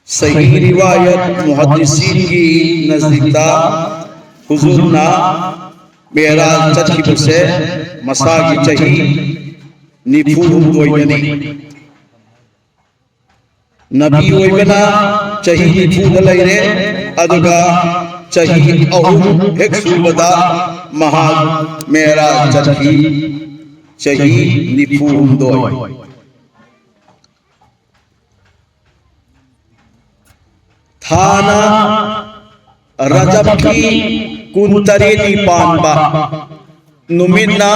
सही रिवायत मुहद्दिसीन की नजदीकता हुजूरना मेराज चखिबसे मसागी चही निफू हुमदोयगनी नबी ओइबना चही निफू लैरे अदुगा चही अहुम हेक सुबदा महा मेराज चखी चही निफू हुमदोय थाना रजब की कुंतरेनी पानबा नुमिना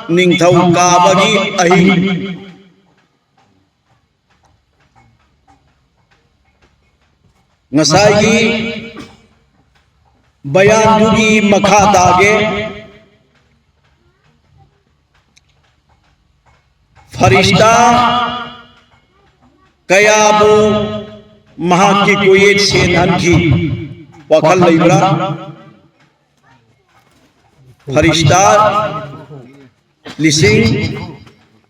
निंगथौ काबगी अहि ngसाई बयान दुगी मखा दागे फरिश्ता कयाबू महा की कोई सेन हनकी वखल लैब्रा फरिश्ता लिसिंग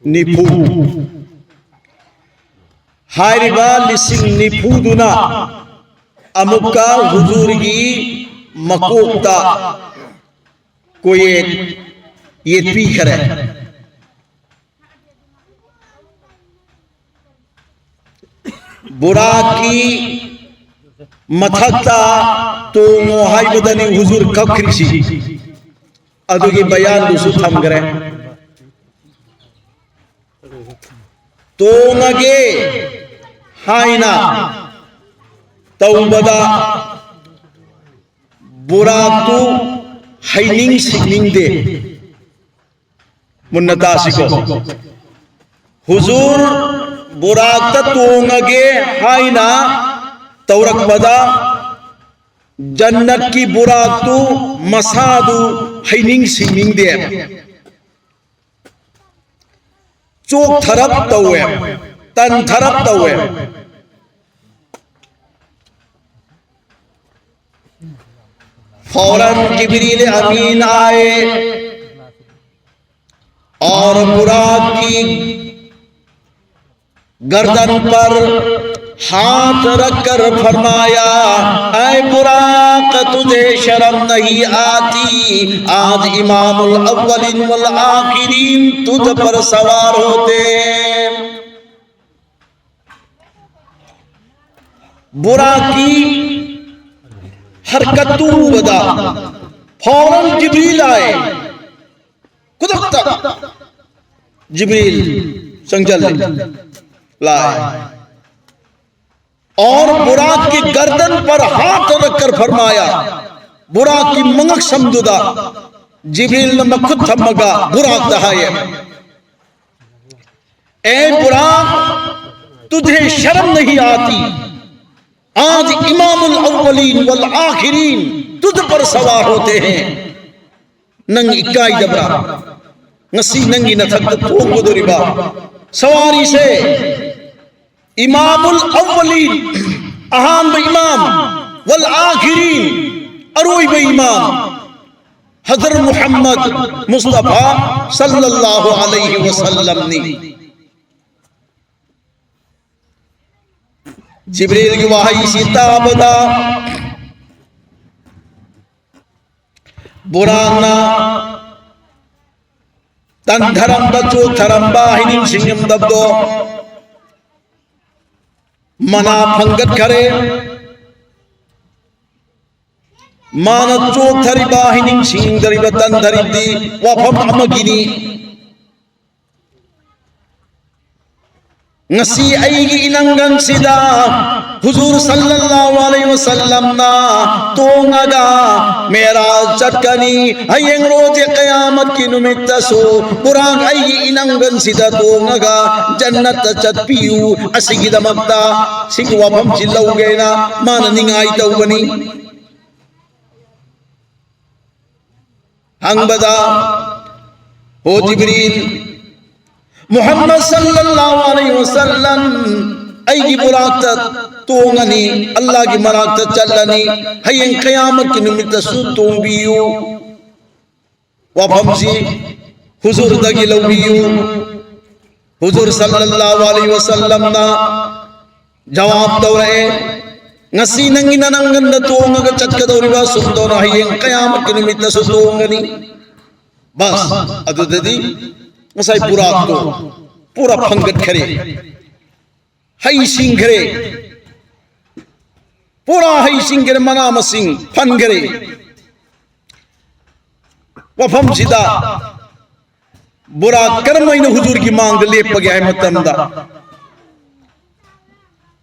निफू हारिबा लिसिंग निफूदुना अमुका हुजूर की मकोकता कोई ये पीखरे बुरा की मथक्ता तो मोहाइबदनी हुजूर कखरिसी अदुगी बयान दुसु थमगरे तो नगे हाइना तौबदा बुरातु हाइनिंग सिनिंग दे मुन्नतासिको हुजूर बुरात तोंगे हाइना तौरक बदा जन्नत की बुरातु मसादु हाइनिंग सिनिंग दे चोक थरप तौवे तन थरप तौवे फौरन जिब्रील अमीन आए और बुराक की गर्दन पर हाथ रखकर फरमाया, ऐ बुराक तुझे शर्म नहीं आती, आज इमामुल अव्वलिन वल आखिरीन तुझ पर सवार होते। बुराकी हरकतू बदा फौरन जिब्रील आए, कुदरत जिब्रील संजल लाए और बुराक की गर्दन पर हाथ रखकर फरमाया, बुराक की मंगक समझुदा जिब्रील ने मखुद थमगा बुराक दहाये, ए बुराक तुझे शर्म नहीं आती, आज इमामुल अव्वलीन वल आखिरीन तुझ पर सवार होते हैं। नंग इकाई दबरा नसी नंगी नथक तो गुदरिबा सवारी से इमामुल अव्वलीन अहाम इमाम वल आखिरीन अरोई बे इमाम हजरत मुहम्मद मुस्तफा सल्लल्लाहु अलैहि वसल्लम ने जिब्रील की वही सीता बदा बुराना तन धरम बचो धरम्बा हिनिम सिंगम दब्दो मना फंगत करे मान चोक धरी बाहिनिम सिंग धरी बतन धरी दी वफम अमगिनी ngasi aigi inanggan sida huzur sallallahu alaihi wasallam na tongaga meraj chatkani hayeng roje qiyamat ki numittasu burang aigi inanggan sida tongaga jannat chatpiu asigi damakta sigwa pham chillawgena mana ningai tawbani hangbada ho jibril Muhammad सल्लल्लाहु अलैहि वसल्लम ऐगी बुराक तोंगनी अल्लाह की मराक चलनी हयें क़यामत की निमित्त सुतोंबियो वफमसी हुजूर दगी लवियो हुजूर सल्लल्लाहु अलैहि वसल्लम ना जवाब दो रहे ngasi nangina nanganda tongaga chatkadoriba sumdona hayeng qiyamat ki numitta su tongani bas adudadi ngasai burak to pura phangat khare hai singkhare pura hai singkhare mana masing phangare wafam sida burak karmaina huzur ki mang lep gaya hai matamda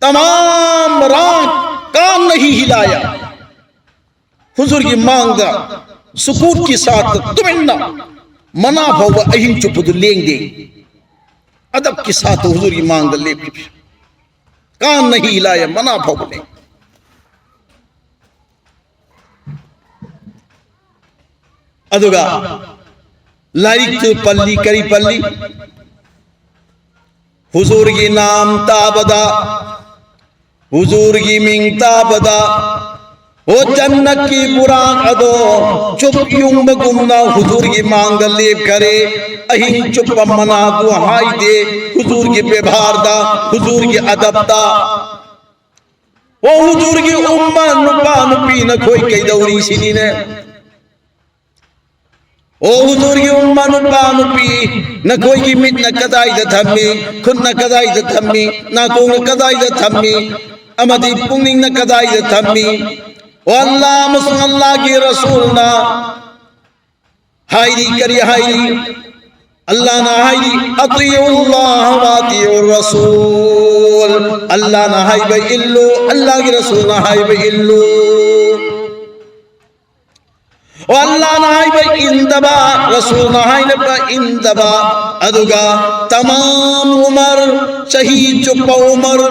तमाम रात काम नहीं हिलाया हुजूर की मांग सुकून के साथ तुमन्ना मना भाव अहिं चुप लेंगे अदब के साथ हुजूर की मांग ले काम नहीं हिलाया मना भाव ले अदुगा लाइक पल्ली करी पल्ली हुजूर की नाम ताबदा हुजूर की मिंगता बदा ओ जन्नत की बुराक अदो चुप यूं बगुमना हुजूर की मांग लेप करे अहिं चुप मना दुहाई दे हुजूर की व्यवहार दा हुजूर की अदब दा ओ हुजूर की उम्मा नुपा नुपी न कोई कई दौरी सिनी ने ओ हुजूर की उम्मा नुपा नुपी न कोई की मिट न कदाई द थम्मी खुद न कदाई द थम्मी ना को न कदाई द थम्मी अमदी पुंगिंग न कदाई द थम्मी ओ अल्लाह मुस्लिम अल्लाह की रसूल ना हायरी करी हायरी अल्लाह ना हायरी अतियुल्लाह व अतियुर रसूल अल्लाह ना हाय बे इल्लू अल्लाह की रसूल ना हाय बे इल्लू ओ अल्लाह ना हाय बे इंदबा रसूल ना हाय बे इंदबा अदुगा तमाम उमर शहीद चुप उमर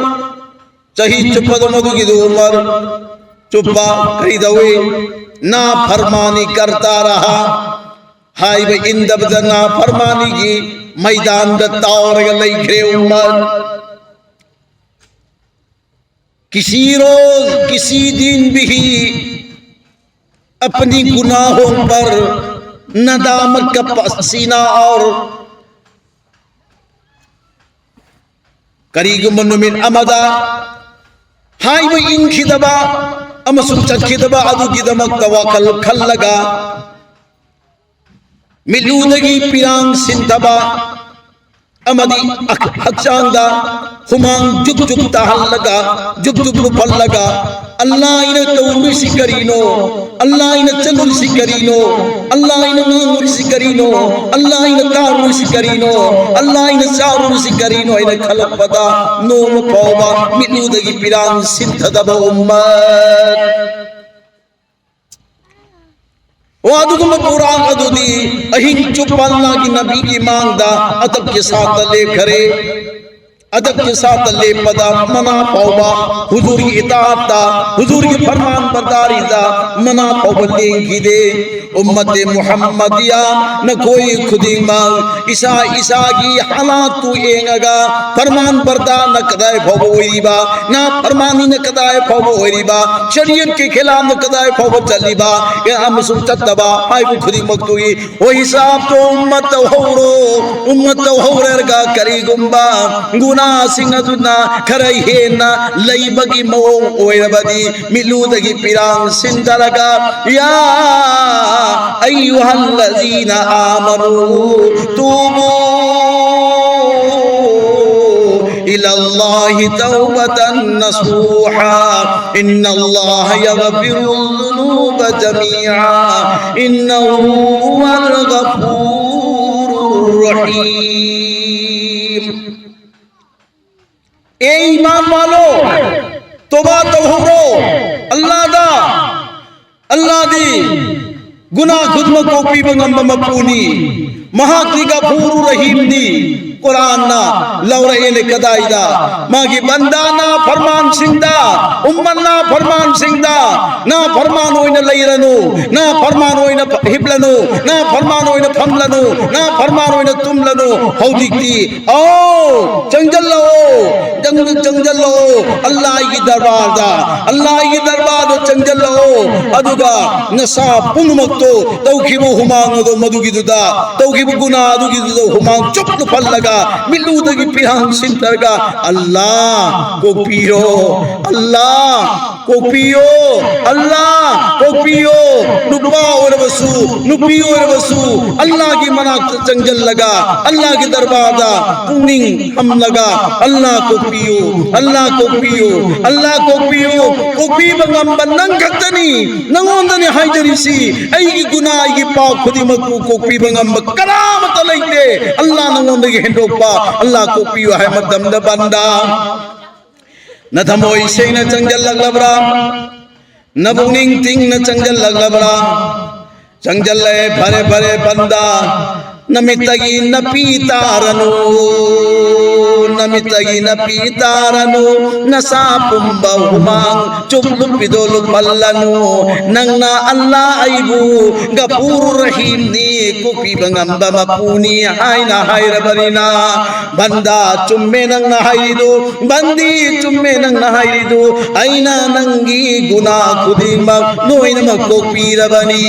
शहीद चुप दो मधु की दो उमर चुप्पा कई दवे ना फरमानी करता रहा हाय बे इंदब ना फरमानी की मैदान दत्ता और गलई घरे उमर किसी रोज किसी दिन भी अपनी गुनाहों पर नदामत का पसीना और करीग मनुमिन अमदा हाय वो इनकी दबा अमसुम चटकी दबा अदु की दमक तवाकल खल्लगा मिलूदगी पिरांग सिंदबा अमदी हचांदा हुमांग जुग जुग ताहल लगा जुग जुग फल लगा अल्लाह इने तौर सी करीनो अल्लाह इने चलुल सी करीनो अल्लाह इने नांगुर सी करीनो अल्लाह इने तारुल सी करीनो अल्लाह इने चारुल सी करीनो इने खलक पदा नोम पौबा मिलूदगी पिरांग सिंदबा उम्मत वादुगम कुरान अदुदी अहिं चुप अल्लाह की नबी की मांगदा अदब के साथ ले करे अदब के साथ ले पदा मना पौबा हुजूर की इताअत दा हुजूर की फरमान बरदारी दा मना पौबा लेंगी दे उम्मत मुहम्मदिया न कोई खुदी मांग ईसा ईसा की हालात तू एंगा फरमान बरदार न कदाए पौबा ओरीबा ना फरमानी न कदाए पौबा ओरीबा शरीयत के खिलाफ न कदाए पौबा चलीबा के हम सुततबा हाय वो खुदी मक्तुई ओ हिसाब तो उम्मत होरगा करी गुंबा गुना सिंगदुना खरई हेना लईबगी मओ ओयरबदी मिलूदगी पिरांग सिंदरगा या अय्युहल्लज़ीना आमनू तूबू इलल्लाहि तौबतन नसूहा इन्नल्लाह यगफिरुज़्ज़ुनूब जमीआ इन्नहु हुवल गफूरुर रहीम। ए ईमान वालो तौबा तौहरो अल्लाह दी गुनाह खुद में कोपी बंगम मपूनी महाक्री गफूर रहीम दी कुरान ना लौरे ने कदाईदा मागी बंदा ना फरमान सिंदा उम्मन ना फरमान सिंदा ना फरमान होइना लैरनु ना फरमान होइना हिबलनु ना फरमान होइना फमलनु ना फरमान होइना तुमलनु हौदिकी ओ चंगल्लो चंगल्लो अल्लाह की दरबार दा अल्लाह की दरबार दो चंगल्लो अदुगा नसा पुनमक्तो तौखिबु हुमांग दो मदुगी दुदा तौखिबु गुना अदुगी दो हुमांग चुप फल लगा मिलूदगी पिरांग सिंतरगा अल्लाह को पीरो अल्लाह कोपियो अल्लाह कोपियो नुपा और वसु नुपी और वसु अल्लाह की मनाक जंगल लगा अल्लाह की दरबादा पुनिंग हम लगा अल्लाह कोपियो अल्लाह कोपियो अल्लाह कोपियो कोपी बंगम बनंग खतनी नंगोंदनी हाइजरिसी ऐगी गुनाह ऐगी पाप खुदी मकू कोपी बंगम करामत लैते अल्लाह नंगोंदगी हेंडोपा अल्लाह कोपियो है मदम द बंदा न थमोई से न चंगल लगलबरा न बुनिंग तिंग न चंगल लगलबरा चंगल ले भरे भरे बंदा न मितगी न पीतारनु न मितगी न पीतारनु न सापुम बहुमांग चुपलुप बिदोलुप पल्लनु नंगना अल्लाह आइबु गफूर रहीम नी कुपी बंगम बमपुनी हाइना हाइर बरिना बंदा चुम्मे नंगना हाइदो बंदी चुम्मे नंगना हाइदो आइना नंगी गुना खुदी मक नोइन मक कोपी रबनी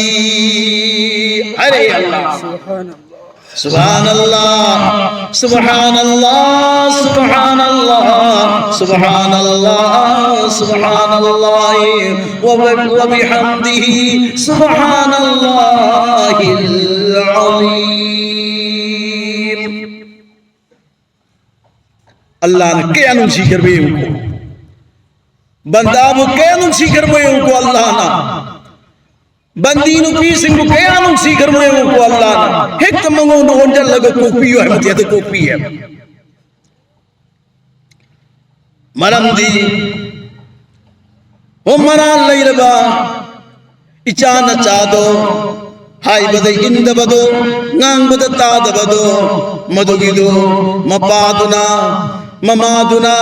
अरे अल्लाह सुभान अल्लाह सुभान अल्लाह सुभान अल्लाह सुभान अल्लाह सुभान अल्लाह व बिहम्दिही सुभान अल्लाहिल अज़ीम अल्लाह ने क्या नुसी करबे उनको बंदा वो क्या नुसी करबे उनको अल्लाह ना बंदीनु पीसिंग क्या नुसी करबे उनको अल्लाह ना हेक मंगो नो होंजल लगा कोपियो है मत तो कोपी है मरम दी ओ मरा लैरबा इचाना चादो हाय बदे इंद बदो ngang bada tada bado madugido mapaduna mamaduna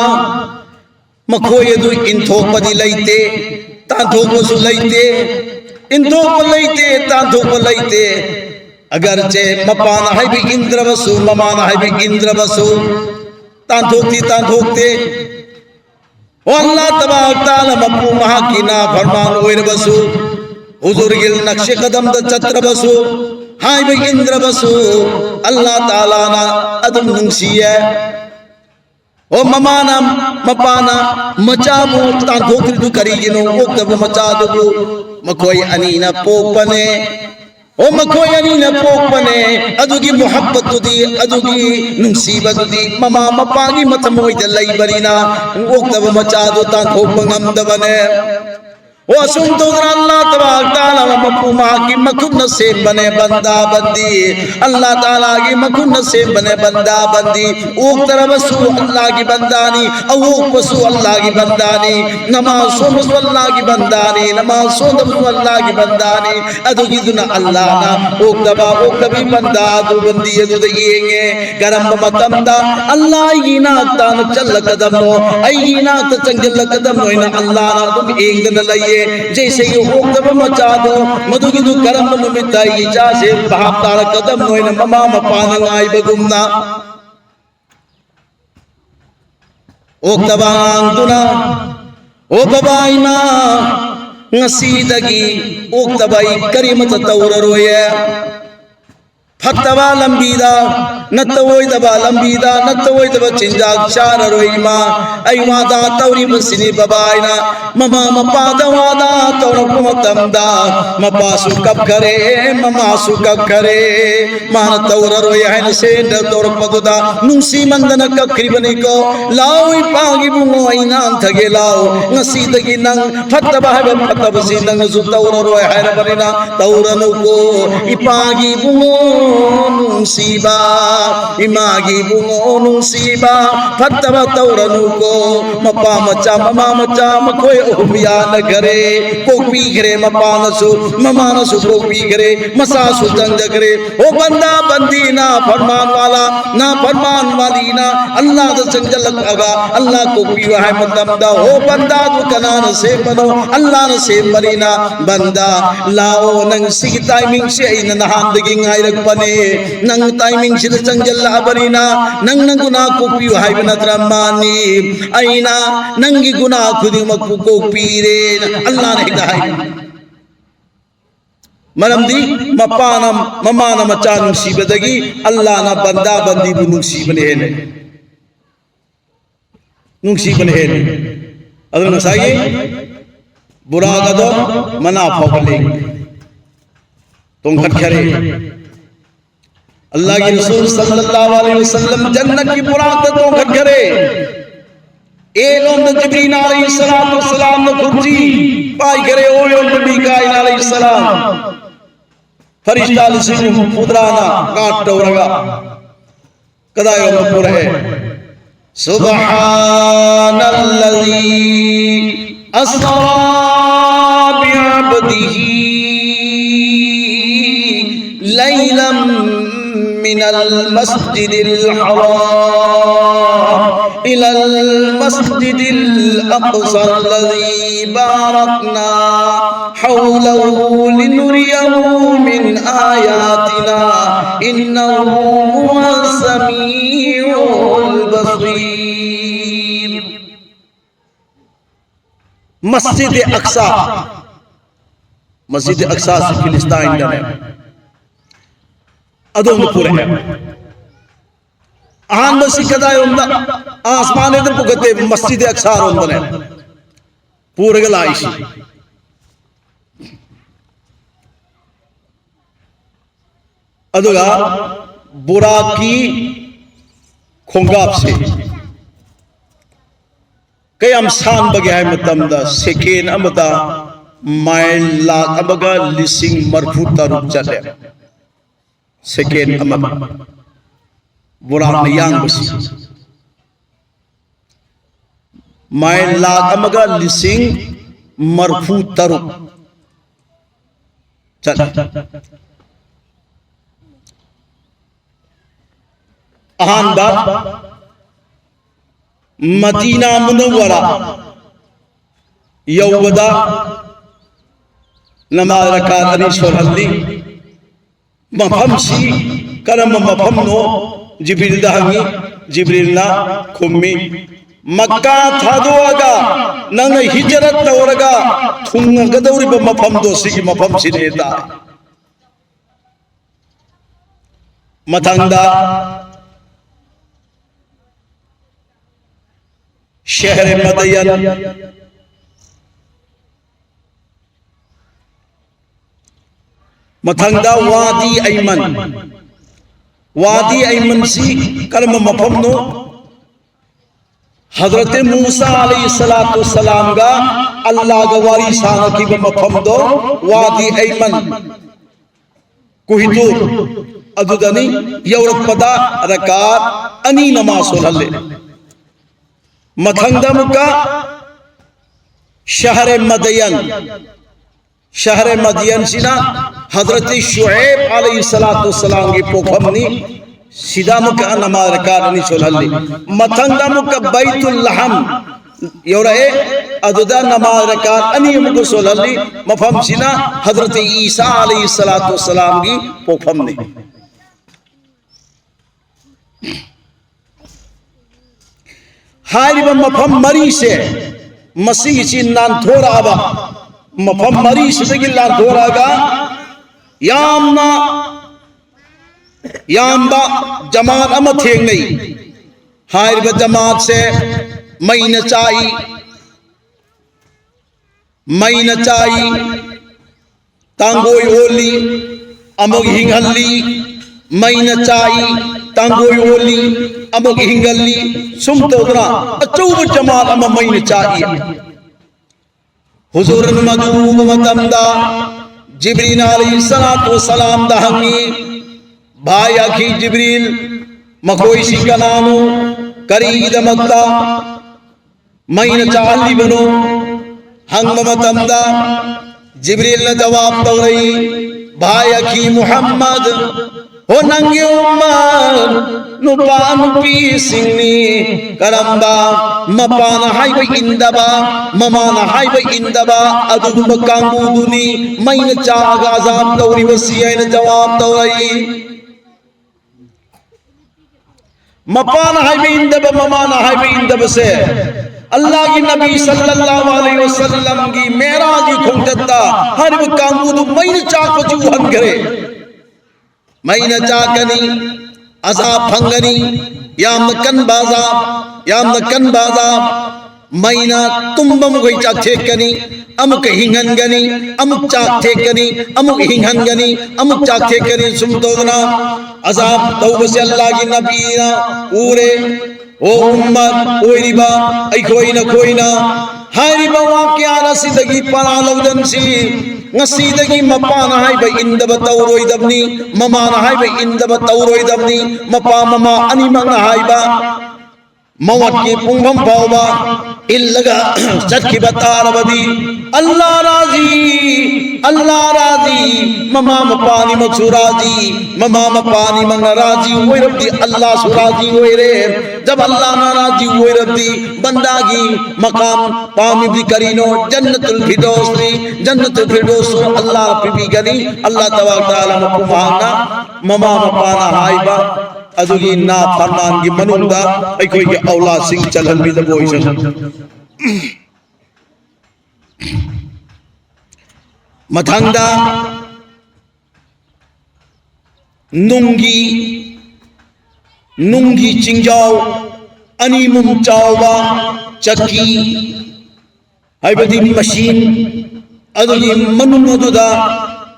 makoyedu inthopadi laite tanthopsu laite inthop laite tanthop laite agar che mapana hai bi indra basu mamana hai bi indra basu tanthokti tanthokte o Allah tabarak taala mapu mahakina farman oir basu huzur gil naqsh qadam da chatra basu hai bi indra basu Allah taala na adum nungsiya o mamana mapana machabu tanthokti du karigino oktabu machadu makoi anina popane o makoi anina popane adugi muhabbat di adugi nungsiba di mama mapagi mathamoy dalai barina oktabu machadu tanthok bangamdabane o asunto Allah tabarak taala mapu ma ki makun se bane banda bandi Allah taala ki makun se bane banda bandi ok tarabasu Allah ki bandani awok pasu Allah ki bandani namaz somus Allah ki bandani namaz somus Allah ki bandani adugi duna Allah na ok tabi banda du bandi adu yenge garam matamda Allah yina tan chal kadam no ayina ta changal kadam no ina Allah na tum ek din lai जैसे ये ओक्तब मचा दो मधुगी दु करम नुमिताई जासे भाप तार कदम नोइन mama मपानंगाई बगुमना ओक्तबांग दुना ओ बबाइना ngsidagi oktabai karimata tawraroye fattaba lambida natawoi daba lambida natawoi daba chinjak chararoima aima da tawri basini babaina mama mapada wada tawrakumatamda mapasu kap kare mama su kap kare mana tawraroye hain senda tawrapaduda nungsi mandana kap kribani ko lawi pagi bungo ainan thage lao ngasidagi nang fattaba habe fattaba sinang su tawraroye hain barina tawranu ko ipagi bungo nungsiba imagi bungo nungsiba fattaba tawranu ko mapa macha mama macha makoy ubiya nagare kokpi gare mapa nasu mama nasu kokpi gare masa su jang gare o banda bandina farman wala na farman walina Allah da sanjal aga Allah kokpi hai matam da o banda du kanan se bano Allah na se marina banda lao nang sig timing se ina nahan diging ai rak nang timing sila changjal labarina nang guna kopi hai banatra mani aina nangi guna khudi makku kopi re Allah ne dai maramdi mapanam mamana machanung sibadagi Allah na banda bandi bunung sibane ne nung sibane ne aduna sai बुरागदो मना फौगले तुम खटखरे अल्लाह की रसूल सल्लल्लाहु अलैहि वसल्लम जन्नत की बुराक तो खटखरे एलों जिब्रील अलैहिस्सलातु वस्सलाम ने खुर्जी पाई करे ओयो मीकाईल अलैहिस्सलाम फरिश्ता लिसिन पुदराना काट टोरगा कदायो पूरा है सुब्हानल्लज़ी अस्रा बिअब्दिही लैलन मिनल मस्जिदिल हराम इलल मस्जिदिल अक़सा अल्लज़ी बारकना हौलहु लिनुरियहु मिन आयातिना इन्नहु हुवस समीउल बसीर। मस्जिद अक्सा, मस्जिद अक्सा फिलिस्तीन है अदोम पूरे है आन मस्जिद कदा आसमान इधर पुगते मस्जिद अक्सा रोंदने पूरे गलाइश अदुगा बुरा की खोंगाप से कयम सान बगे है मतमदा सेकेंड अमदा माइल लाख अबगा लिसिंग मरफू तरुप चले सेकेंड अमद बुरा यांग बसी माइल लाख अबगा लिसिंग मरफू तरुप चले अहान बात मदीना मुनव्वरा यौवदा नमाज रकात अनी सोहल्ली मफहम करम मफहम नो जिब्रील दहंगी जिब्रील ना खुम्मी मक्का थादोगा नंग हिजरत तौरगा थुंग गदौरी मफहम दो सिगी मफहम सिनेदा मतंगदा शहर मदयन मथंगदा वादी ऐमन सी कर्म मफम नो हजरत मूसा अलैहिस्सलातु वस्सलाम गा अल्लाह गवारी सान की मफम दो वादी ऐमन कुहितूर अदुदनी यौरक पदा रकात अनी नमाज सोलले मथंगदा मुका शहर मदयन सिना हजरत शुएब अलैहिस्सलातु वस्सलाम की पोखमनी सीधा मुका नमाज रकात अनी सोलले मथंगदा मुका बैतुल लहम योरे अदुदा नमाज रकात अनी मुका सोलले मफहम सिना हजरत ईसा अलैहिस्सलातु वस्सलाम की पोखमनी हारिब मफम मरी से मसीह ची नानथोराबा मफम मरी से नानथोरागा यामबा जमात अमा थेंगई हारिब जमात से मई नचाई तांगोई ओली अमोग हिंगली मई नचाई तांगोई ओली अमुक हिंगली सुम तोदना अचूब जमात अम मई नचाई हुजूर मदूब मतमदा जिब्रील अलैहिस्सलातु वस्सलाम दहंगी भाई अखी जिब्रील मखोइसी का नामो करीद मक्ता मई नचाली बनो हंग मतमदा जिब्रील ने जवाब तो रही भाई अखी मुहम्मद हो नंगे उम्मत नुपान पी सिंगनी करम्बा मपान हाई बे इंदबा ममान हाई बे इंदबा अदुब कांगुदुनी मैन चागा जाब तौरी वसिया ने जवाब तौरी मपान हाई बे इंदबा ममान हाई बे इंदबा से अल्लाह की नबी सल्लल्लाहु अलैहि वसल्लम की मेराज खुंजता हर कांगुदु मैन चाक जुहन करे मैन चाकनी अजाब फंगनी याम कन बाजाब मैना तुम्बम कोई चाथेकनी अमुक हिंगनगनी अमुक चाथेकनी अमुक हिंगनगनी अमुक चाथेकनी सुमतोदना अजाब तौबसे अल्लाह की नबीना उरे ओ उम्मत ओइरिबा अइखोइना खोइना हारिबा वाक्याना सिदगी परालौदनसी ngasi mapana haiba indaba tauroidabni mamana haiba indaba tauroidabni mapa mama animang na haiba mawat ki pungham bawba illaga satkiba tarabadi Allah razi mama mapani maksuraji mama mapani manaraji oirabdi Allah suraji oire jab Allah naraji oirabdi bandagi maqam pami bi karino jannatul firdaus Allah pibi gani Allah taala makumana mama mapana haiba adugi na farman gi manunda ai koi gi aula sing chalan bi da boisan mathangda nungi chingjau ani mum chawba chaki haibadi machine adugi manung aduda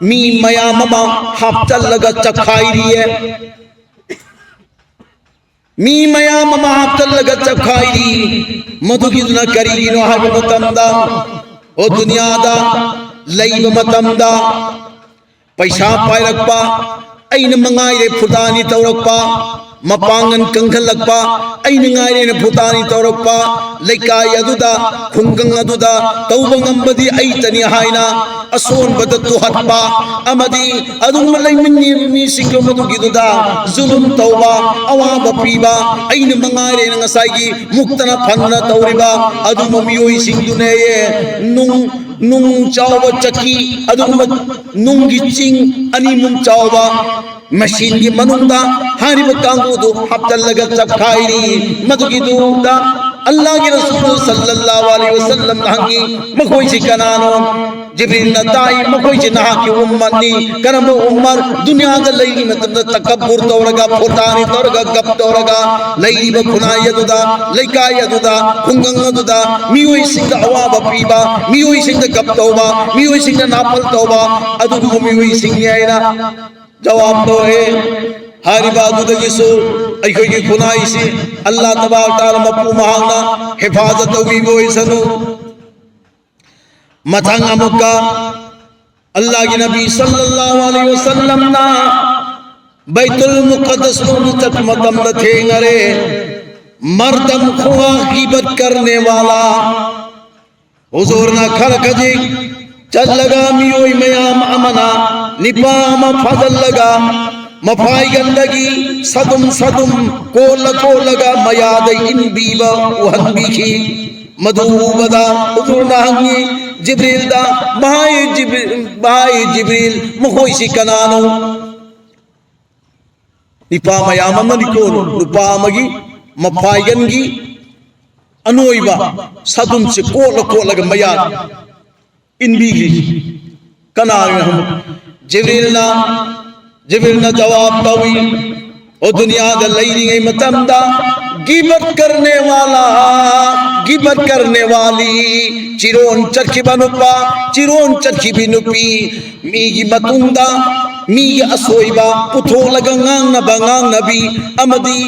mi mayamama haptallaga chakhairiye मी मया mama हफ्तल्लगा चखाई मधुगिदना करीनो हाब मतमदा ओ दुनियादा lab मतमदा पैसा पायरक्पा अइन मंगाइरे फुदानी तौरक्पा मपांगन कंखलक्पा अइन ngaire फुदानी तौरक्पा लेकाय अदुदा खुंगंग अदुदा तौबंगंबदी अइतनी हाइना असोन बदतु हत्पा अमदी अदुम लैमिन्नी मी सिंगो मधुगिदुदा जुलुम तौबा अवाब पीबा अइन मंगाइरे ngasai मुक्तना फन्ना तौरिबा अदुम मियोई सिंगदुने ये नुंग चावबा चकी अदुम नुंगी चिंग अनि मुंग चावबा मशीन की मनुंदा हारिब कांगुदु हफ्तल्लगा चखाइरी मधुगिदुदा अल्लाह के रसूल सल्लल्लाहु अलैहि वसल्लम नहंगी मखोई से कनानो जिब्रील नताई मखोई से नहा की उम्मनी करम उम्मर दुनिया द लैली मतलब तकब्बुर तौरगा फुटानी तौरगा गप तौरगा लैली बखुना यदुदा लैका यदुदा खुंगंग यदुदा मियोई सिंग अवाब पीबा मियोई सिंग गप तौबा मियोई सिंग नापल तौबा अदुगु मियोई सिंग याइना जवाब तो है हारिबा दुदगिसु अइखोगी खुनाइसी अल्लाह तबारक तआला मपु महांगना हिफाजत तौबीबो इसनु मथंग अमुका अल्लाह की नबी सल्लल्लाहु अलैहि वसल्लम ना बैतुल मुक़द्दस नु तक मतम थेंगरे मर्दम खुआ गिबत करने वाला हुजूर ना खरखजी चल लगा मियोई मयाम अमना निपाम फजल लगा मफाई गंदगी सदुम कोलगा मयाद इन बीबा वहन बीखी मधुबदा हुजूर नाहंगी जिब्रील दा भाई जिब्रील मखोई सी कनानो निपा मयाम अमनिको नुपामगी मफाई गंगी अनोइबा सदुम से कोलगा मयाद इन बीगी कनानो हम जिब्रील ना जवाब तवी ओ दुनिया द लैरिंगे मतमदा गिबत करने वाली चिरोन चरखी बनुपा चिरोन चरखी बिनुपी मीगी मतुंदा मी असोइबा पुथो लगांग नबी अमदी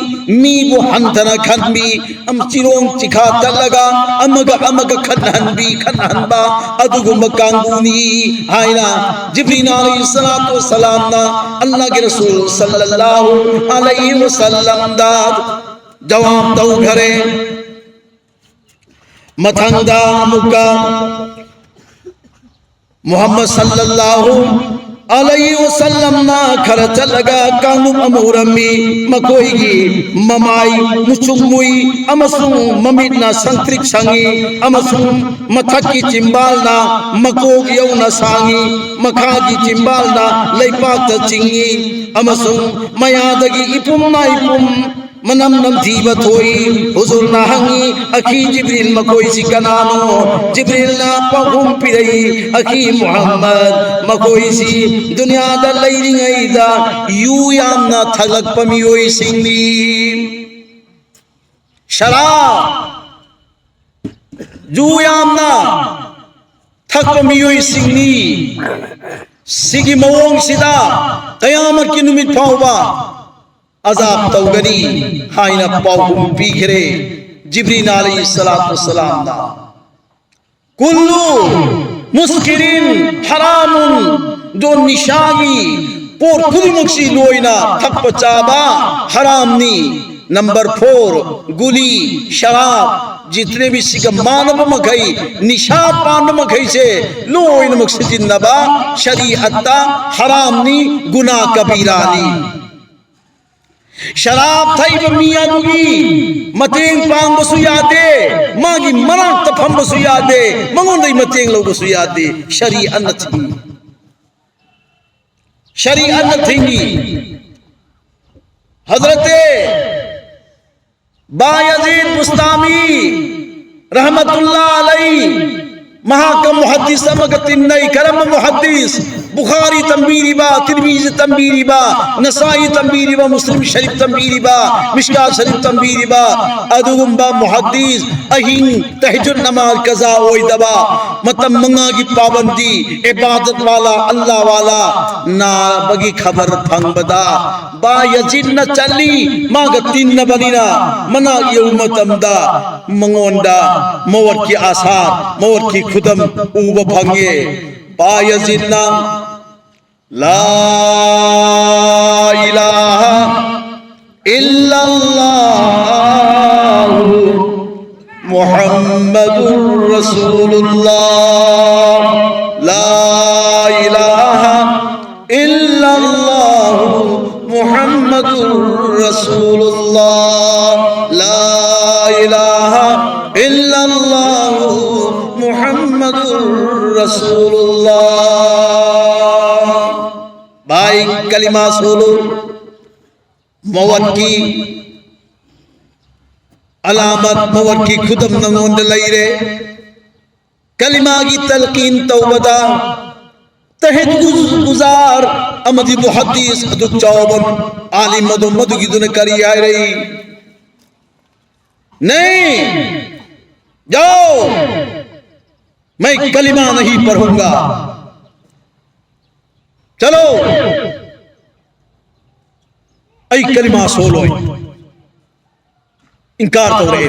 मी वो हंधना खनबी अम चिरों चिखा तलगा अमग खनहनबा अदुगुम कांगुनी हाइना जिब्रील अलैहिस्सलातु वस्सलाम ना अल्लाह के रसूल सल्लल्लाहु अलैहि वसल्लम दा जवाब दो घरे मथंदा मुका मोहम्मद सल्लल्लाहु अलैहि वसल्लम ना खरच लगा कानू अमूरमी मकोईगी ममाई मुचुमुई अमसुं ममिना संत्रिक संगी अमसुं मथकी चिंबालना मकोग यौना सांगी मखागी चिंबालना लैपाक चिंगी अमसुं मयादगी इपुम ना इपुम मनम नमथीबा थोई हुजूर ना हंगी अखी जिब्रील मकोई सी कनानो जिब्रील ना पहुम पिरई अखी मुहम्मद मकोई सी दुनिया दा लैरिंगैदा यू यामना थलक पमियोई सिंगी शराब जुयामना थकप मियोई सिंगनी सिगी मवोंग सिदा कयामत की नुमित फाउबा अजाब तौगनी हाइना पाउम पीखरे जिब्रील अलैहिस्सलातु वस्सलाम दा कुल्लु मुस्किरिन हरामुन जो निशागी पोर खुदमुक्सी लोइना थप चाबा हरामनी। नंबर 4 गुली शराब जितने भी सिका मानव मखई निशा पान मखई से लोइन मक्सदिन नबा शरीअत्ता हरामनी गुनाह कबीरानी। शराब थई मियाँ दुगी मतेंग पांग बसु यादे मागी मना तफम बसु यादे मंगोंदई मतेंग लो बसु यादे शरीअत न थी शरीअत न थी। हजरते बायजीद बुस्तामी रहमतुल्लाह अलैहि महाकम मुहद्दिस समगतिन नई करम मुहद्दिस बुखारी तंबीरी बा तिरमिज़ी तंबीरी बा नसाई तंबीरी बा मुस्लिम शरीफ तंबीरी बा मिशकात शरीफ तंबीरी बा अदुम बा मुहद्दिस अहिंग तहज्जुद नमाज कज़ा ओई दबा मतम मंगा की पाबंदी इबादत वाला अल्लाह वाला ना बगी खबर फंग बदा बा यजीद न चली माग तीन न बनीना मना ये उम्मतमदा मंगोंदा मोवर की आसार मोवर की खुदम ऊब भंगे बा यजीद ना ला इलाहा इल्लल्लाह मुहम्मदुर रसूलुल्लाह ला इलाहा इल्लल्लाह मुहम्मदुर रसूलुल्लाह ला इलाहा इल्लल्लाह मुहम्मदुर रसूलुल्लाह। भाई कलिमा सोलो मौत की अलामत मौत की खुदम नंगोंद लईरे कलिमा की तलकीन तौबदा तहत गुजार अमदी मुहद्दिस अदु चौबन आलिम मदु मदु की दुने करी आ रही नहीं जाओ मैं कलिमा नहीं पढ़ूंगा चलो ऐ कलिमा सोलो इनकार तो रहे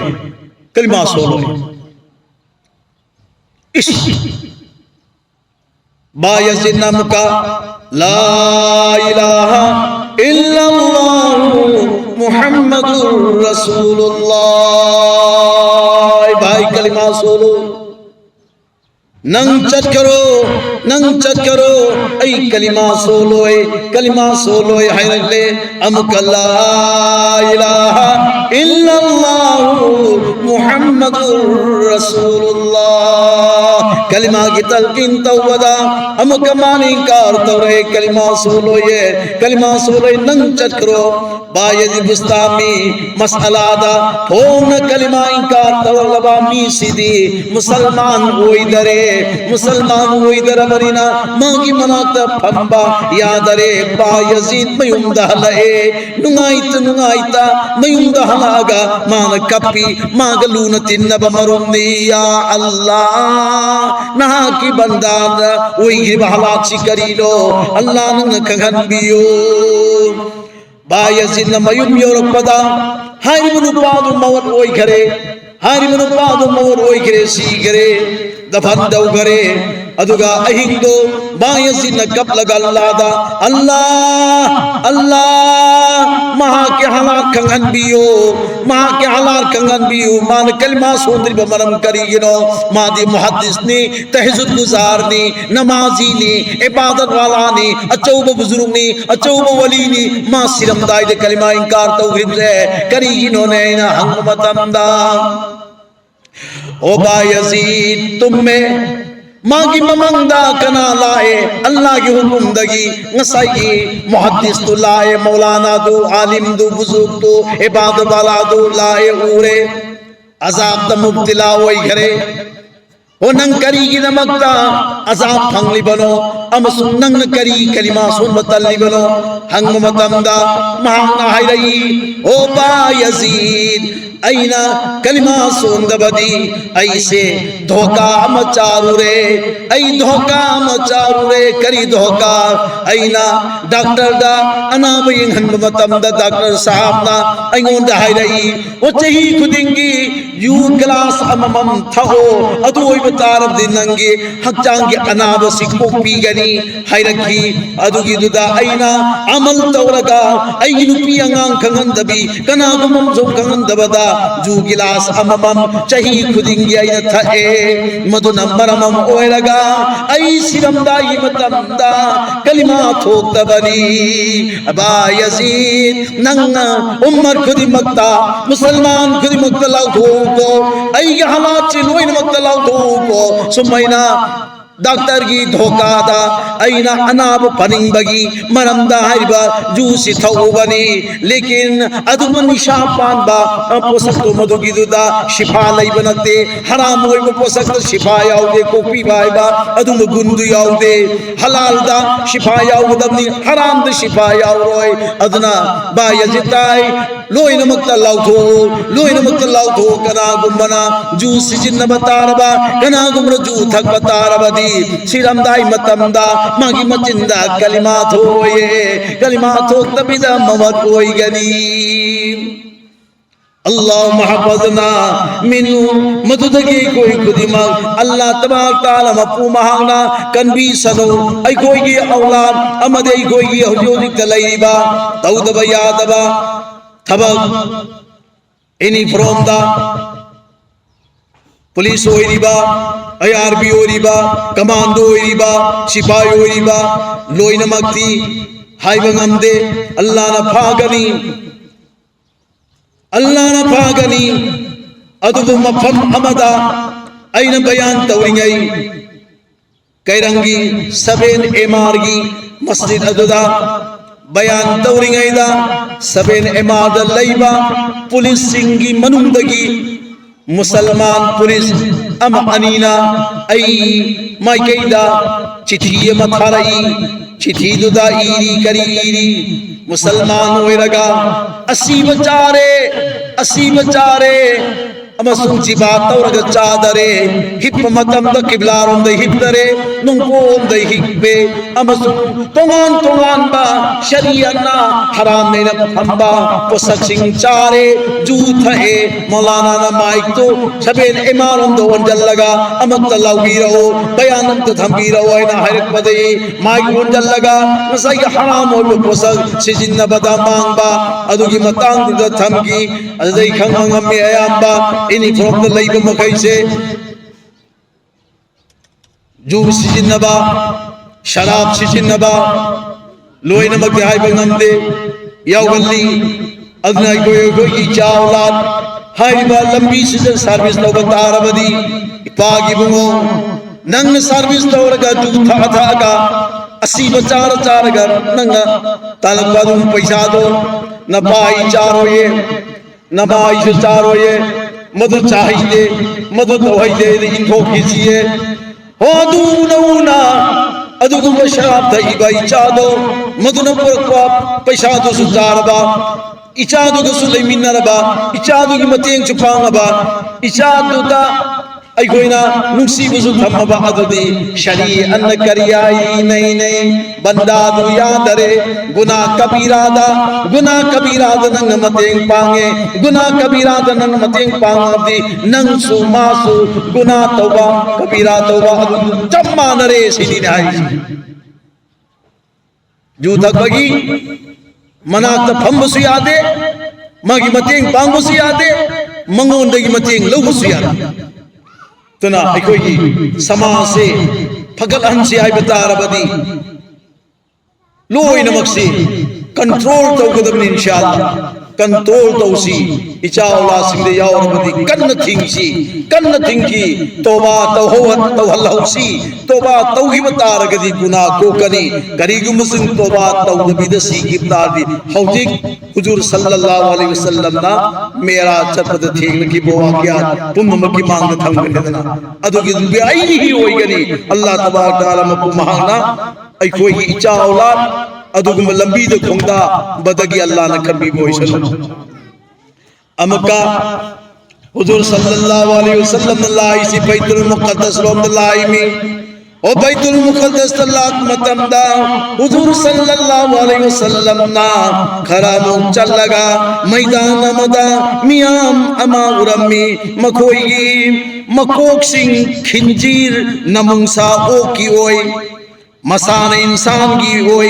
कलिमा सोलो इस बायज़ीद नाम का ला इलाहा इल्लल्लाह मुहम्मदुर रसूलुल्लाह। भाई कलिमा सोलो नंग चट करो ऐ कलिमा सोलो हैरले अमुक ला इलाहा इल्लल्लाह मुहम्मदुर रसूलुल्लाह कलिमा की तलकीन तौबदा अमुक मानी कार तौरे कलिमा सोलो नंग चट करो बायज़ीद बुस्तामी मसला दा फोन कलिमा इनकार तौलबा मी सीधी मुसलमान होई दरे मरीना मागी मनाता फंबा यादरे बायज़ीद मयुम दहले नुंगाइता मयुम दहलागा मान कपी मागलून तिन्नब मरुन्नी या अल्लाह नहा की बंदान ओई बहला चिकरी लो अल्लाह नंग खगन बियो बायज़ीद न मयुम योरपदा हाय मनुपादु मवर ओई घरे सी घरे दफन दौ घरे अदुगा अहिंदो बायज़ीद न कब लगा अल्लाह महा के हालात कंगन बियो मान कलिमा सोंदरी बमरम करी गिनो मादी मुहद्दिस ने तहज्जुद गुजार ने नमाजी ने इबादत वाला ने अचौब बुजुर्ग ने अचौब वली ने मां सिरम दाई दे कलिमा इनकार तौहीद से करी गिनो ने ना हंग मतंदा ओ बायज़ीद तुम में मागी ममंदा कना लाए अल्लाह की हुकुम दगी नसाई मुहद्दिस तो लाए मौलाना दो आलिम दो बुजुर्ग दो इबादत वाला दो लाए उरे अजाब द मुब्तला वही घरे ओ नंग करी की नमकता अजाब फंगली बनो अम सुनंग करी कलिमा सुन मतली बनो हंग मतंदा महंगा हाय रही ओ बायज़ीद अइना कलिमा सोंदबदी ऐसे धोखा मचारुरे ऐ धोखा मचारुरे करी धोखा अइना डॉक्टर दा अनाब यंगहन मतमदा डॉक्टर साहब ना अइंगोंदा हाइरई ओ चही खुदिंगी यू ग्लास अममम थहो अदु ओइब तारब दिनंगे हक्चांगे अनाब सिको पीगनी हाइरकी अदुगी दुदा अइना अमल तौरगा अइ नुपी अंगांग खंगंदबी कनागुमम जो खंगंदबदा जू गिलास अममम चही खुदिंगी अइना थए मदुना मरमम ओइरगा अइ सिरमदाई मतमदा कलिमा थोक्तबनी अबा यजीद नंगा उम्मर खुदी मक्ता मुसलमान खुदी मक्ता लाउथो को अइ हालात चे लोइन मक्ता लाउथो को सुमैना डॉक्टर की धोखा दा अइना अनाब पनिंबगी मरमदा हाइबा जूसी थौबनी लेकिन अदुम निशा पानबा पोसक तो मधुगी दुदा शिफा लई बनते हराम होय पोसक तो शिफा याउदे कोपी बायबा अदुम गुंदु याउदे हलाल दा शिफा याउदनी हराम दा शिफा याउरोय अदना बा यजिताई लोइन मक्ता लाउथो कना गुमना जूसी जिन्न बतारबा कना गुमर जू थक बतारबदी सिरमदाई मतमदा मागी मचिंदा कलिमा थोये कलिमा थोक्तबिदा ममत ओइगनी अल्लाह महफजना मिनु मदुदगी कोई खुदिमा अल्लाह तबारक तआला मपू महांगना कनबी सनो आई कोई औलाद अमदे कोई हुजूरी तलैबा तौदबा यादबा थबक इनी फ्रोमदा पुलिस होइरिबा IRB होइरिबा कमांडो होइरिबा सिपाही होइरिबा लोइन मक्ति हाइबंगमदे अल्लाह ना फागनी अदुबु मफम अमदा अइन बयान तौरिंगई कैरंगी सबेन एमारगी मस्जिद अदुदा बयान तौरिंगईदा सबेन एमाद लैबा पुलिस सिंगी मनुंदगी मुसलमान पुलिस अम अनीना आई माइकेदा चिठी मथारई चिठी दुदा ईरी करी ईरी मुसलमान होइरगा असी बचारे अमसुं जिबात तौरग चादरे हिप मतम द किबलारों द हिपदरे नुंकोम द हिपे अमसुं तोंगान बा शरीयना हराम ने फंबा पोसक्सिंग चारे जूथ है मौलाना ना माइक तो सबेन इमारों दो वंजल लगा अमत लाउगी रहो बयानम तो थंबी रहो है ना हरक पदे माइक वंजल लगा मसाई हराम हो पोसक सिजिन बदा मांगबा अदुगी मतांग द थंगी अदई खंगम में आयांबा इनी फ्रॉम द लाइब मखई से जू सिजिनबा शराब सिजिनबा लोई नमक हाय बंगमदे यावली अदना कोई चावलात हाइबा लंबी सीजन सर्विस लो बतारबदी पागी बुंगो नंग सर्विस तौरगा जू था का असी बचार चारगा नंग तालबादुम पैसा दो न पाई चारो ये न पाई से चारो ये मधु चाहिए मधु तो है इनको खींचिए हो दूना अदुगुम शराब थई बाई चादो मधु न पर पैसा दो सुजारबा इचादु को सुलेमिनरबा इचादु की मतेंग चुपांगबा इचादु दा अइगोइना नुसीबुसु थमबा अदुदी शरी अन करियाई नहीं बंदा दु यादरे गुना कबीरा दा नंग मतेंग पांगे गुना कबीरा दा नंग मतेंग पांगदी नंग सुमासु गुना तौबा कबीरा तौबा जम्मा नरे सिनी नाई जू थकबगी मनात फंबसु यादे मागी मतेंग पांगबसु यादे मंगोंदगी मतेंग लौबसु यादे तना अखोई समाज से फगल हंसे आई बतारबदी लोई नमक से कंट्रोल तौगदबनी इंशाअल्लाह कंट्रोल तौसी इचाउला सिंदे यावरबदी कन्न थिंकी तौबा तौहल्लौसी तौबा तौही बतारगदी गुनाह को कनी करीगुमसिन तौबा तौदबिदसी गिब्दादी हौजिक हुजूर सल्लल्लाहु अलैहि वसल्लम ना मेरा चपद थेंग की बोवाक्या पुम्म की मांग थंगदना अदुगी दुबे आई ही होइगनी अल्लाह तबारक तआला मकु महाना अखोई इचा औलाद अदुगुम लंबी द खुंदा बदगी अल्लाह न कभी बोइसन अमका हुजूर सल्लल्लाहु अलैहि वसल्लम लाई सी बैतुल मुक़द्दस रोम लाई मी ओ बैतुल मुक़द्दस तलाक मतमदा हुजूर सल्लल्लाहु अलैहि वसल्लम ना खरामु चलगा मैदान मदा मियाम अमा उरमी मखोई मकोक सिंह खिंजीर नमुंसा ओ की ओय मसान इंसान की ओय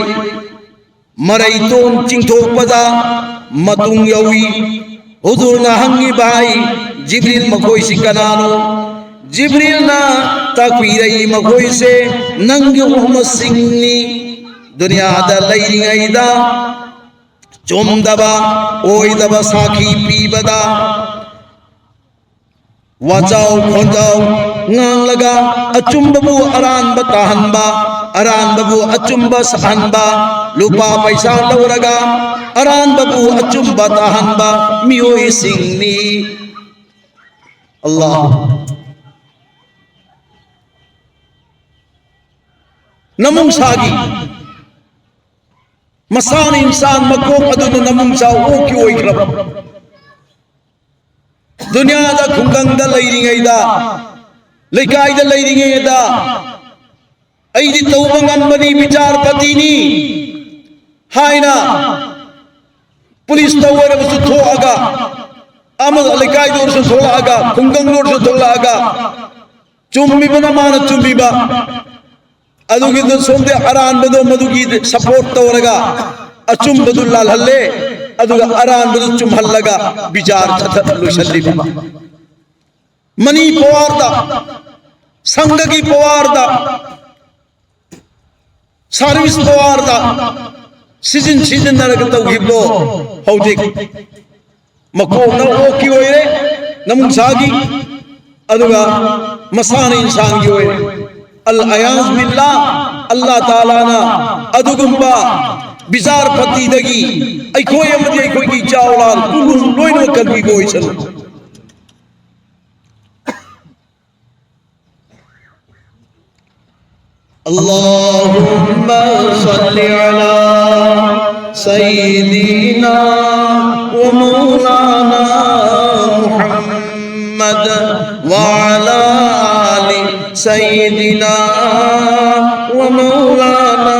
मरैतोन चिंथोक पदा मतुंग यवी हुजूर ना हंगी भाई जिब्रील मखोई सी कनानो जिब्रील ना ताकवीरई मखोई से नंग मोहम्मद सिंहनी दुनिया दा लैरिंगैदा चोमदबा ओइदबा साखी पीबदा वाचाओ खोजाओ ngang laga achumbabu aran batahanba aran babu achumba sahanba lupa paisa lauraga aran babu achumba tahanba mioi singni Allah namung sagi masan insan makok aduna namung sa o ki oi grab दुनिया दा खुंगंग दा लैरिंगैदा लेकाई दा लैरिंगैदा ऐदी तौबंगम बनी विचार पतिनी हाइना police तौवर Basu थोआगा अमल लेकाई दोर से थोलागा खुंगंग दोर से थोलागा चुम्बी बना मान चुम्बी बा अदुगी दो सोंदे अरान बदो मदुगी सपोर्ट तौरगा अचुम बदु लाल हल्ले अदुगा अरान बदु चुम हल्लगा विचार छत लुशल्ली मनी पवारदा संघ की पवारदा सर्विस पवारदा सीजन सीजन नरक तौगिबो हौदिक मको न ओ की ओइरे नमुसागी अदुगा मसान इंसान की ओइरे अल अयाज बिल्लाह अल्लाह ताला ना अदुगुम्बा बिजार पति दगी ऐखोय अमदि ऐखोय की चावलाल कुलुम लोइनो कलबी गोय सन अल्लाहुम्मा सल्लि अला सय्यिदिना व मौलाना मुहम्मद व अला आलि सय्यिदिना व मौलाना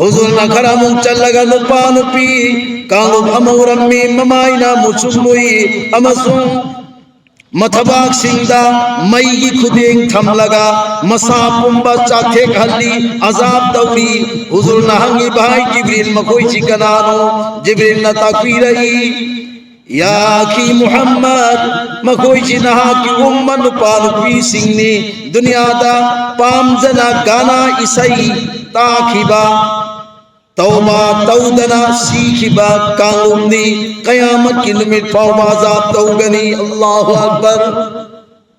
हुजूर ना खरामु चलगा नुपा नुपी कांगु अमौरम्मी ममाइना मुचुमुई अमसु मथबाक सिंदा मई की खुदेंग थमलगा मसा पुंबा चाथे खल्ली अजाब दौरी हुजूर ना हंगी भाई जिब्रील मकोई चिकनानो जिब्रील ना ताकवीरई या की मुहम्मद मकोई जिनहा की उम्मन पालुपी सिंगनी दुनिया दा पामजना गाना इसई ताखिबा तौबा तौदना सीखिबा कांगुमनी कयामत की निमित पावमा जाब तौगनी अल्लाहु अकबर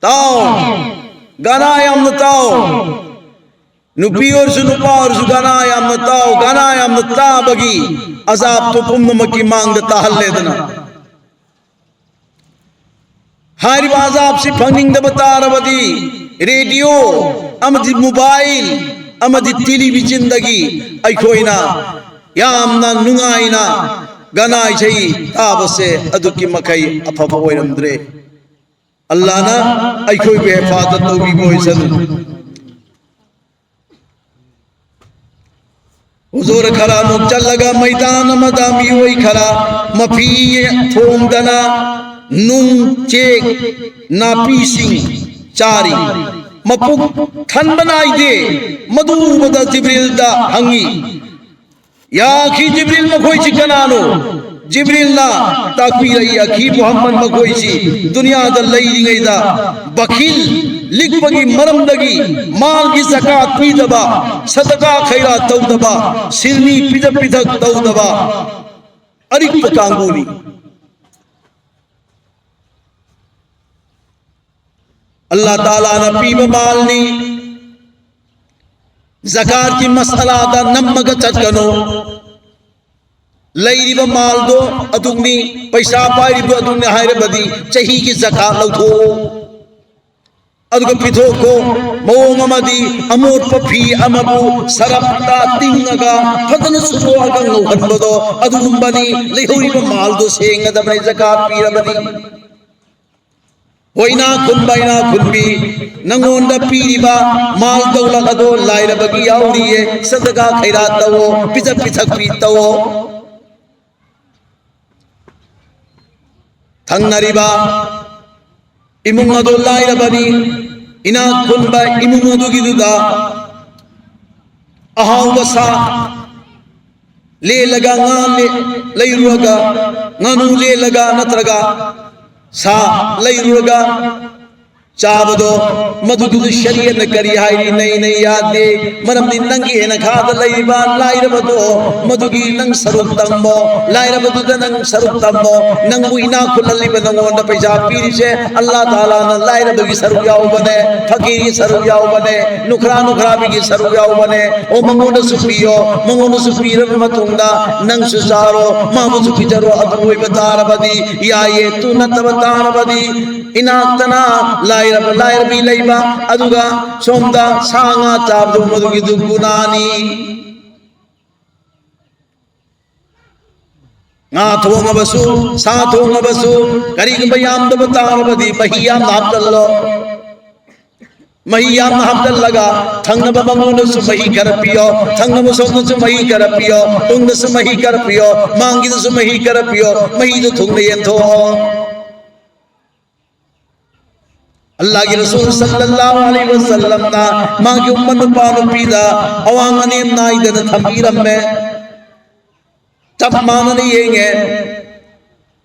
ताओ गाना याम ताओ नुपी और सुनुपा और गाना याम ताओ गाना याम ता बगी अजाब तो कुम मकी मांग ताहल्ले दना हारी बाजाब से फंगिंग दबता रबदी रेडियो अमदी मोबाइल अमदी टेलीविजन दगी ऐखोइना यामना नुंगाइना गनाई छई ताबसे अदुकी मखई अफफ ओइरमद्रे अल्लाह ना ऐखोइ बे हिफाजत तौबी गोइसन हुजूर खरा मुचल लगा मैदान मदामी ओइ खरा मफी थोंदना नुंग चेक नापीसिंग चारी मपुक थन बनाई दे मधु बदा जिब्रील दा हंगी या की जिब्रील मखोई चिकनानो जिब्रीलना ताकपीरई अखी मोहम्मद मखोइसी दुनियादा लैरिङैदा बखिल लिखपगी मरमदगी मालगी ज़कात पीदबा सदका खैरात तौदबा सिरनी पिदक पिदक तौदबा अरिक्त कांगूनी अल्लाह ताला ना पीब मालनी ज़कात की मसला दा नम्मग चटकनो लैरिब माल दो अदुगनी पैसा पाइरिब अदुगनी हायरबदी चही की ज़कात लौथो अदुग पिथोको मौममदी अमोट पफी अमबु सरपता तिंगगा फदन सुसोगा नौहनबदो अदुगुंबनी लेहोरिब माल दो सेंगदबने ज़कात पीरबदी होइना खुनबाइना खुनबी नंगोंदा पीरिबा माल दौलत अदो लाइरबगी याउरिये सदका खैरात तवो पिजक पिथक पी तवो थंगनरिबा इमुंग अदो लाइरबनी इना खुनबा इमुंग अदुगिदुदा अहावसा ले लगा ले लैरुगा nganu ले लगा नत्रगा सा लैरुगा चाबदो मधुदु शरीयत न करी हाइरी नहीं नहीं यादे मरमदी नंगी है न खाद लैबा लाइरबदो मधुगी नंग सरुप तंबो लाइरबदो नंग सरुप तंबो नंगु इना खुललिब नंगोंद पैसा पीरी से अल्लाह ताला न लाइरबगी सरुप याव बने फकीरी सरुप याव बने नुखरा नुखरा बिगी सरुप याव बने ओ मंगोंद सुपीर मतुंगा नंग सुसारो मामु सुपिजरो अदुई बतारबदी या ये तू न तबतारबदी इना तना लायर भी लैबा अदुगा सोमदा सांगा चाबदु मधुगी दुगुनानी ना थोंगबसु सा थोंगबसु करीग बयाम दबतारबदी महियाम हाबदल्लो महियाम हाबदल्लगा थंगब मंगोनसु मही करपियो थंगब सोनसु मही करपियो तुंगसु मही करपियो मांगिदसु मही करपियो मही दु थुंगने यंथो अल्लाह के रसूल सल्लल्लाहु अलैहि वसल्लम ना मां की उम्मत पालो पीदा अवांगने नाइदन थमीरम में तब मानने येंगे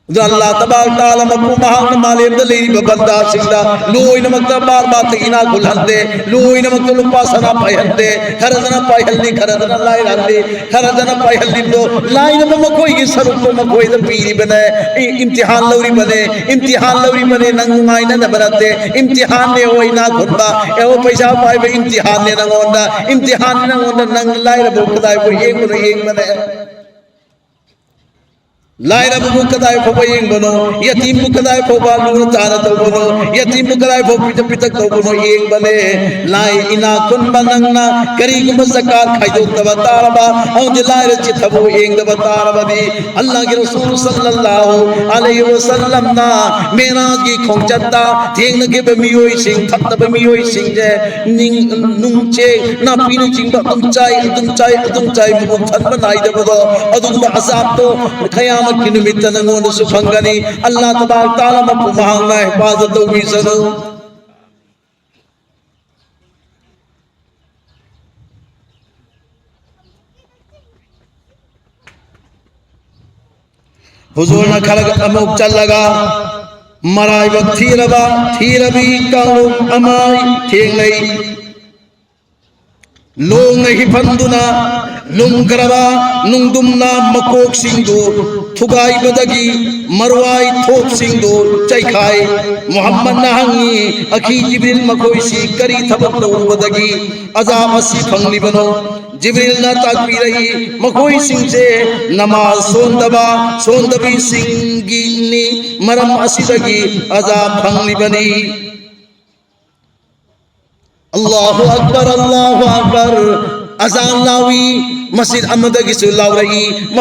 जो अल्लाह तबारक तआला मकू महान मालेम द लेरी बंदा सिंदा लोई नमक बार बात इना गुलहंदे लोई नमक लुपा सना पायहंदे खरदना पायहल्ली खरदना लाई रंदे खरदना पायहल्ली दो लाई नम मकोई की सरुप तो मकोई द पीरी बने इम्तिहान लौरी बने नंगुमाई न बरते इम्तिहान ने होई ना खुदा ए वो पैसा पाए बे इम्तिहान ने नंगोंदा नंग लाई रबो कदाई को एक बने लाइरा बुक कदाय फो येंग बनो यतीम बुक कदाय फो बालू ताना तो बनो यतीम बुक कदाय फो पितक तो बनो येंग बने लाई इना कुन बनंगना करी गुम ज़कात खाइदो तब तारबा औ दिलायर चिथबो येंग तब तारबदी अल्लाह के रसूल सल्लल्लाहु अलैहि वसल्लम ना मेराज की खोंचता थेंग के बमियोई सिंह थत बमियोई सिंह जे निंग नुंचे ना पीनु चिंग तुम चाय मुख थत बनाई दबदो अदुम अजाब तो खयाम की निमित्त नंगोंद सुफंगनी अल्लाह तबारक तआला मकु महांगा हिफाजत दो बीसनो हुजूर न खलग अमुक चल लगा मराई वक्त थी रबी कालो अमाई थेंग लई लोंग हिफंदुना लुंगरवा नुंगदुमना मकोक सिंधु थुगाई बदगी मरवाई थोप सिंधु चैखाई मोहम्मद नहंगी अखी जिब्रील मकोइसी करी थबक बदगी अजाब असी फंगली बनो जिब्रील ना ताकपी रही मकोई सिंह से नमाज सोंदबी सिंगी मरम असीदगी अजाब फंगली बनी अल्लाहु अकबर अजान लावी मस्जिद अहमद की सुलाव रही ओ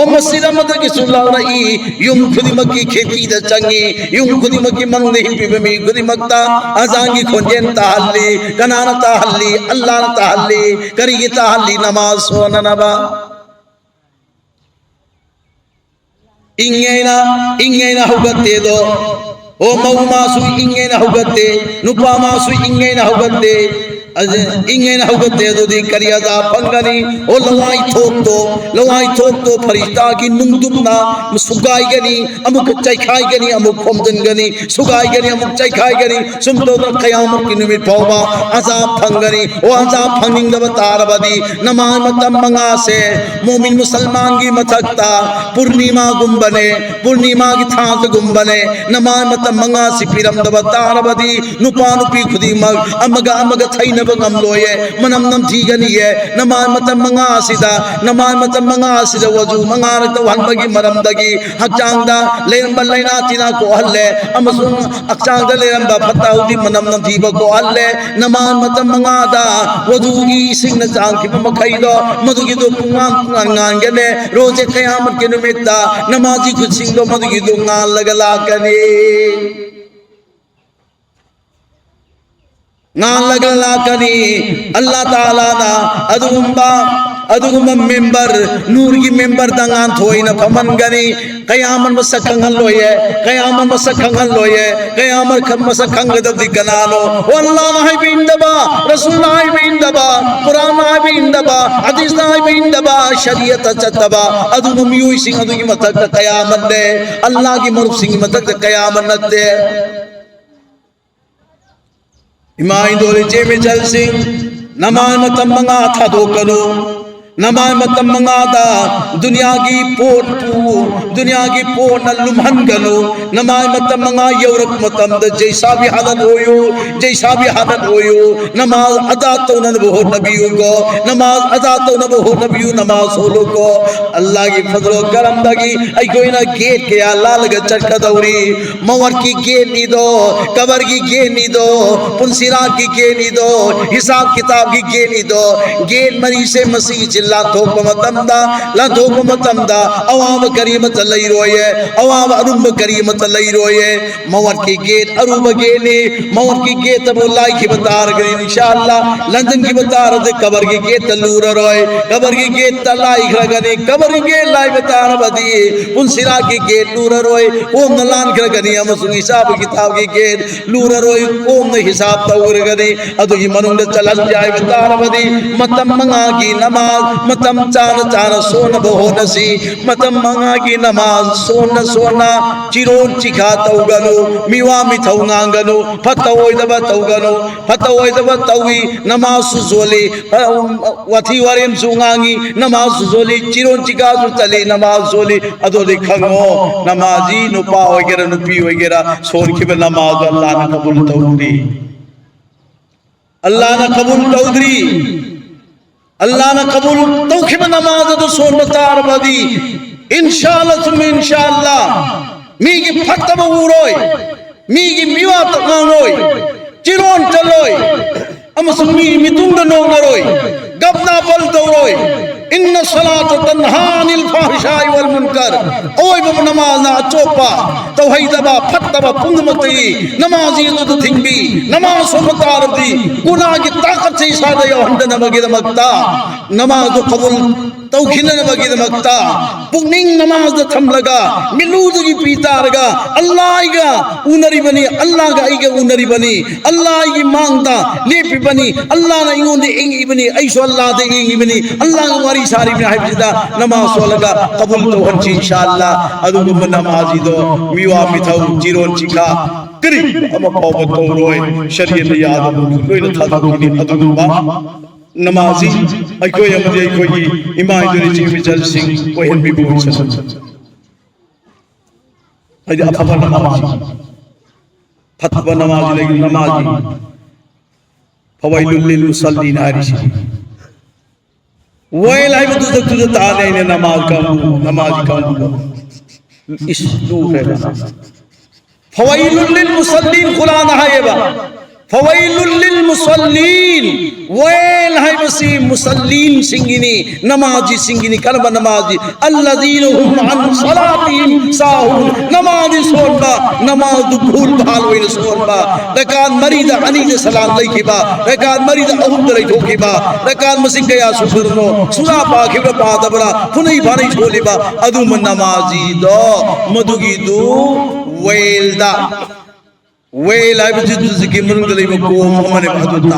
मस्जिद अहमद की सुलाव रही यूं खुदी मक्की खेती द चंगी यूं खुदी मक्की मंग नहीं पिबमी खुदी मक्ता अजान की खोजेन ताहल्ली कनाना ताहल्ली अल्लाह ताहल्ली करी ताहल्ली नमाज सोना नबा इंगेना हुगते दो ओ मऊ मासु इंगेना हुगते नुपा मासु इंगेना हुगते इंगेन हौगते दोदी करियाजा फंगनी ओ लवाई थोक तो फरिश्ता की नुंगदुमना सुगाई गनी अमुक चैखाई गनी अमुक फोमदन गनी सुगाई गनी अमुक चैखाई गनी सुम तो क़यामत की निमित फौबा अजाब फंगनी ओ अजाब फंगिंग दब तारबदी नमाज मतम मंगा से मोमिन मुसलमान की मथकता पूर्णिमा गुंबने पूर्णिमा की थांत गुंबने नमाज मतम मंगा सिपिरम दब तारबदी नुपा नुपी खुदी मग अमग थैन लोये मनम नम थीगनी है नमाज मतम मंगा सिदा नमाज मतम मंगा सिदा वजू मंगा रत वहनबगी मरमदगी हक्चांगदा लेरंबा लेना तिना को हल्ले अमसुन हक्चांगदा लेरंबा फताउदी मनम नम थीब को हल्ले नमाज मतम मंगा दा वजूगी सिंह चांग की मखैदो मधुगी दो पुंगान गांगने रोजे क़यामत के निमित्ता नमाजी खुद सिंह दो मधुगी दो गान लगला कने नान लगला कनी अल्लाह ताला ना अदुगुम्बा मेंबर नूर की मेंबर दंगान थोई न फमन गनी क़यामत मसक खंगन लोये क़यामत मसक खंगन लोये क़यामत खम मसक खंग दब गनानो वल्लाह ना है बिंदबा रसूल ना है बिंदबा कुरान ना है बिंदबा हदीस ना है बिंदबा शरीयत चतबा अदुगुम युई सिंह अदुगी मतक क़यामत दे अल्लाह की मरुफ सिंह मतक क़यामत न दे इमाई दोले जेमे चल सिंह नमाज मतम मंगा था दो करो नमाज मतम मंगा दा दुनिया की पोट न लुम्हन गनो नमाज मतम मंगा यौरक मतम द जैसा भी हालत होयो नमाज अदा तो न हो नबियों को नमाज अदा तो न हो नबियों नमाज होलो को अल्लाह की फजलो करम दगी आई कोई ना गेट के अल्लाह लग चरखा दौरी मवर की गेट नी दो कबर की गेट नी दो पुनसिरा की गेट नी दो हिसाब किताब की गेट नी दो गेट मरी से मसीह ला धोप मतमदा अवाम करीमत लई रोये अवाम अरुब करीमत लई रोये मवर की गेट अरुब गेने मवर की गेट अब लाई की बतार गरी इंशाअल्लाह लंदन की बतार दे कबर की गेट लूर रोए कबर की गेट तलाई खरगनी कबर की गेट लाई बतार बदी उन सिरा की गेट लूर रोए ओम नलान खरगनी हम सुन हिसाब किताब की गेट लूर रोए ओम ने हिसाब तौर गनी अदु ही मनुंड चलन जाए बतार बदी मतम मंगा की नमाज मतम चान सोन बहो नसी मतम मंगा की नमाज सोना चिरोन चिखा तौगनो मिवा मिथौ गांगनो फतवोइदब तौगनो फतवोइदब तौई नमाज सुजोली वथी वरेम सुंगांगी नमाज सुजोली चिरोन चिखा सुतली नमाज जोली अदो देखंगो नमाजी नुपा वगैरह नुपी वगैरह सोन की नमाज अल्लाह ने कबूल तौदरी अल्लाह ने कबूल तौखिब नमाज तो सोन बतार बदी इंशाअल्लाह तुम इंशाअल्लाह मीगी फतब उरोय मीगी मिवा तकानोय चिरोन चलोय अमसमी मितुंड नोंगरोय गबना बल दौरोय इन्ना सलात तन्हा अनिल फाहिशाई वल मुनकर ओय बम नमाज ना चोपा तौहीदबा फतबा पुंगमती नमाजी तो थिंबी नमाज सोमतार दी गुनाह की ताकत से इशारे यो हंडन बगिद मक्ता नमाज कबूल तौखिन बगिद मक्ता पुनिंग नमाज थम लगा मिलूद की पीतारगा अल्लाह का उनरी बनी अल्लाह का आईगा उनरी बनी अल्लाह की मांगता लेपि बनी अल्लाह ना इंगोंदे इंगी बनी ऐसो अल्लाह दे इंगी बनी अल्लाह सारी में हाफिज़ा नमाज सोलगा कबूल तो हंची इंशाअल्लाह अदुगुम नमाजी दो मिवा मिथौ चिरोन चिखा करी हम पाव तो रोए शरीयत याद कोई न था कोई अदुगुम नमाजी आई कोई हमदे कोई इमाम जोरी जी विजल सिंह कोई हम भी बोल सकते आई अफा नमाजी फतवा नमाज लगी नमाजी फवाइलुल लिल मुसल्लीन आरिशी वही लाइव तुझे ताने ने नमाज का इस दूर है फवाइलुल लिल मुसल्लीन कुरान है बा फवाइलुल लिल मुसल्लीन वैल है बसी मुसल्लीन सिंगिनी नमाजी सिंगिनी करब नमाजी अल्लज़ीना हुम अन सलातिहिम साहून नमाजी सोनबा नमाज भूल भाल होई सोनबा रकात मरीद अनी दे सलाम लई किबा रकात मरीद अहुद रही ठोकीबा रकात मसिंग गया सुरनो सुरा पाखिब पादबरा फुनी भानी छोलीबा अदु नमाजी दो मदुगी दो वेलदा वेल आई जिद जिकी मुरुंगले को हमने बहदुता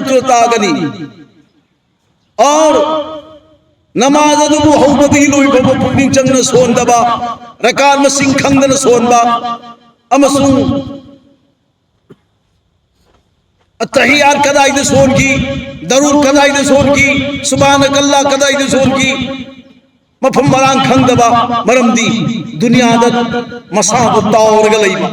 तो तागनी और नमाज अदु बहुबदी लोई बबु पुनिंग चंगन सोन दबा रकात में सिंह खंगन सोन बा अमसुं अत्तहियात कदाई दे सोन की दरूद कदाई दे सोन की सुभानकल्लाह कदाई दे सोन की मफम मरांग खंग दबा मरमदी दुनिया दा मसाब तावर गलईबा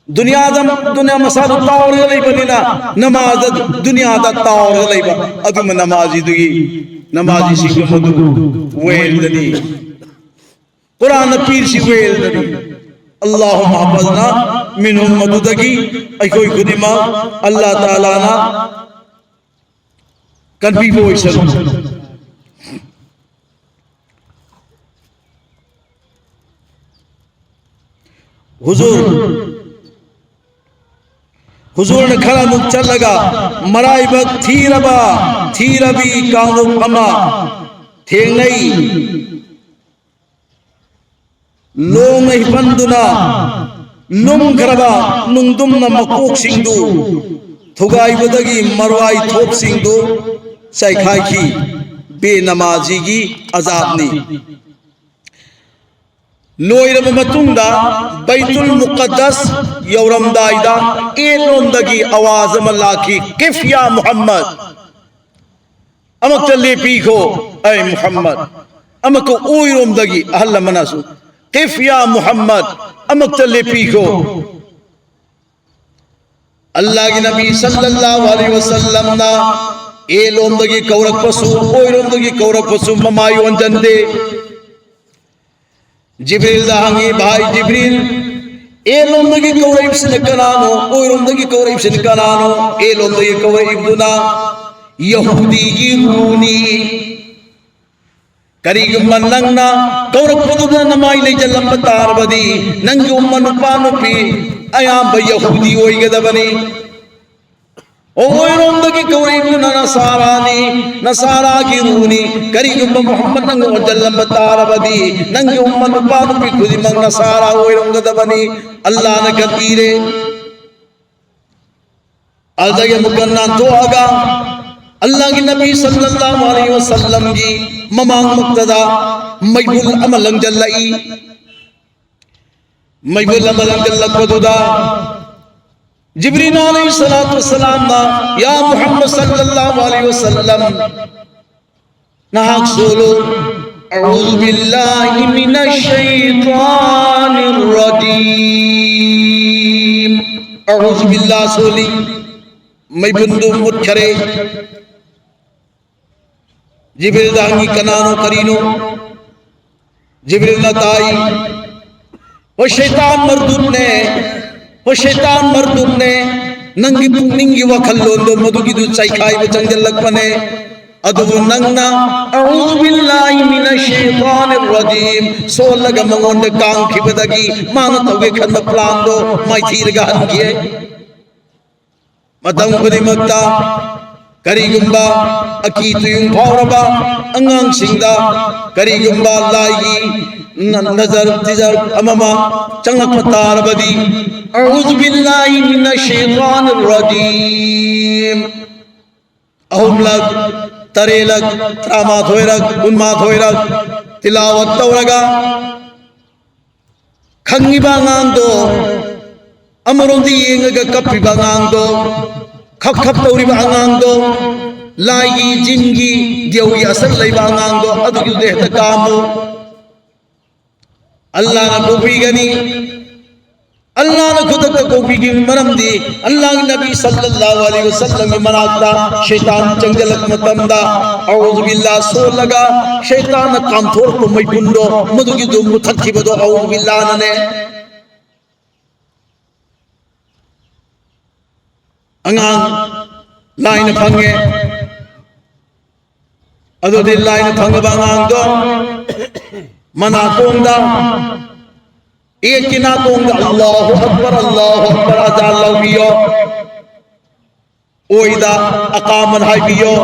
दुनिया मसाद तावर गलईबनिना नमाज दुनिया दा तावर गलईबा अदुम नमाजी दुगी नमाजी सिंह मदु वेल दनी कुरान पीर सी वेल दनी अल्लाहुम्म हफ़ज़ना मिन उम्मतु दगी अकोई खुदिमा अल्लाह ताला ना कनबी बोइसन हुजूर ने खड़ा मुख चल लगा मराइबत थी रबी कानू अमा थेंग नहीं लोंग नहीं बंदुना नुम खरबा नुंगदुम न मकोक सिंधु थुगाई बदगी मरवाई थोप सिंधु साइखाई की बेनमाजी की अजाबनी लोइरब मतुंगदा बैतुल मुक़द्दस यौरमदाइदा एलोंदगी आवाज मलाकी किफ या मुहम्मद अमक तले पीखो ऐ मुहम्मद अमक ओइरोमदगी अहल मनासु किफ या मुहम्मद अमक तले पीखो अल्लाह के नबी सल्लल्लाहु अलैहि वसल्लम ना एलोंदगी कौरक पसु ओइरोमदगी कौरक पसु ममाई वंजंदे जिब्रील दांगी भाई जिब्रील एलोंदगी कौरब से निकलानो ओइरोंदगी कौरब से निकलानो एलोंदगी कौरब दुना यहूदी की रूनी करीग मनंगना कौरब पदुना नमाई ले जलम बतार बदी नंगी उम्मन पानो पी अयां यहूदी ओइगदबनी ओइरोंदगी कौरब दुना नसारा की रूनी करीग मोहम्मद नंग जलम बतार बदी नंगी उम्मन पानो पी खुदी मंग नसारा ओइरोंगदबनी अल्लाह ने कतीरे अलदगे मुकन्ना तो आगा अल्लाह के नबी सल्लल्लाहु अलैहि वसल्लम की ममांग मुक्तदा मैबुल अमलंग जल्लाई मैबुल अमलंग जल्लक बदुदा जिब्रील अलैहिस्सलातु वस्सलाम ना या मुहम्मद सल्लल्लाहु अलैहि वसल्लम नाहक सोलो अऊज़ु बिल्लाहि मिनश शैतानिर रजीम अऊज़ु बिल्लाह सोली मैबुंदु मुत्खरे जिब्रील दांगी कनानो करीनो जिब्रील नताई वो शैतान मर्दुन ने नंगी पुंगिंगी वखल्लोंदो मधुगी दु चाइखाई बचंगल लगपने अदु नंगना अऊज़ु बिल्लाहि मिनश शैतानिर रजीम सोलग मंगोंद कांग खिबदगी मान तोगे खंद प्लांदो माइथीरगा हंगिए मतम खुदी मक्ता करीगुम्बा अकीतुयुं फावरबा अंगांग सिंगदा करीगुम्बा लाइगी नजर तिजर अममा चंगक पतार बदी अऊज़ु बिल्लाहि मिनश शैतानिर रजीम अहुमलग तरेलग त्रामात होयरग उन्मात होयरग तिलावत तौरगा खंगी बांगांदो अमरोंदी येंगगा कप्पी बांगांदो खप खप तौरी बांगांदो लाइगी जिंगी देवी असल लई बांगांदो अदुगी देहत कामो अल्लाह ना कोपी गनी अल्लाह ने खुद को कोपी की मरम दी अल्लाह के नबी सल्लल्लाहु अलैहि वसल्लम में मनाता शैतान चंगलक मतंदा औज़ बिल्लाह सो लगा शैतान काम थोर को मई बुंदो मधुगी दो मुथक्की बदो औज़ बिल्लाह ने angang line phange ado di line phanga bangang do mana kongda ekina kongda Allahu akbar azal lawiyo oida aqaman haybiyo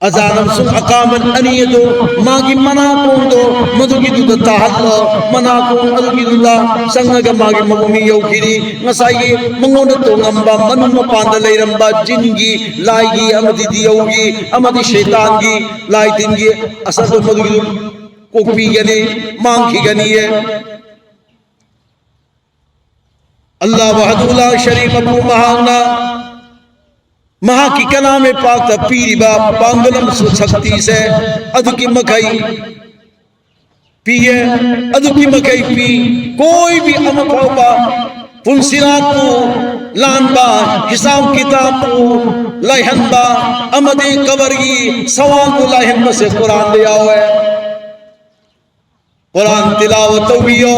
azanam sum aqaman aniyado magi mana kongdo madugi du tahallo mana kong adugi du la sangaga magi magumi yokiri ngasai mangonda to ngamba manuma panda leiramba jingi laigi amadi diyogi amadi shaitangi laitingi asado madugi kokpi gani mangki gani ye Allah wahdahu la sharika lahu mahana महा की कलाम पाक पीरी बा पांगलम शक्ति से अदु की मकई पिए अदु की मकई पी कोई भी अमपा पुंसिरात को लानबा हिसाब किताब को लाहनबा अमदे कबरगी सवाल को लाहन से कुरान ले आओ है कुरान तिलावत बियो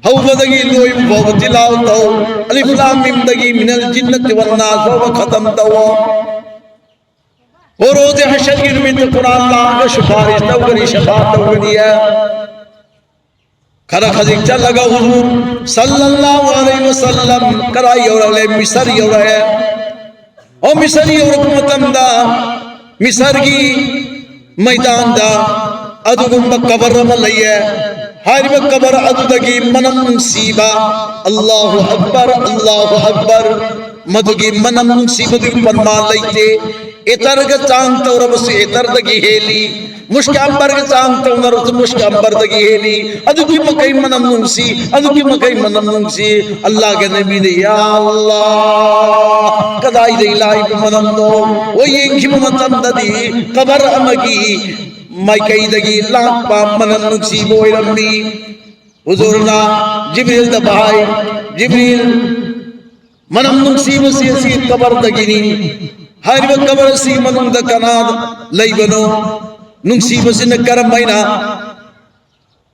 हौबदगी लोई बव तिलावत अलिफ लाम मिम दगी मिनल जिन्नति वन नास व खत्म तवो और रोज़ हशर की में तो कुरान ला के सिफारिश तवरी शफाअत तवरी है खरा खजिक चल लगा हुजूर सल्लल्लाहु अलैहि वसल्लम कराई और ले मिस्र और है ओ मिस्री और कुमतम दा मिस्र की मैदान दा अदुगुम कबर में लइए हर कबर अदुदगी मनम सीबा अल्लाहु अकबर मधुगी मनम सीबदगी पन्मा लइते एतरग चांग तौरब से एतरदगी हेली मुश्कांबर के चांग तौनर से मुश्कांबर दगी हेली अदुगी मकई मनम सी अदुगी मकई मनम सी अल्लाह के नबी ने या अल्लाह कदाई दे इलाही मनम नो वो ये खिमतम ददी कबर अमगी माइकई दगी लाख पा मनन नुसीबो इरम्मी हुजूरना जिब्रील दबाई जिब्रील मनम नुसीबो सी कबर दगिनी हर व कबर सी मनम द कनाद लई बनो नुसीबो से न करम महीना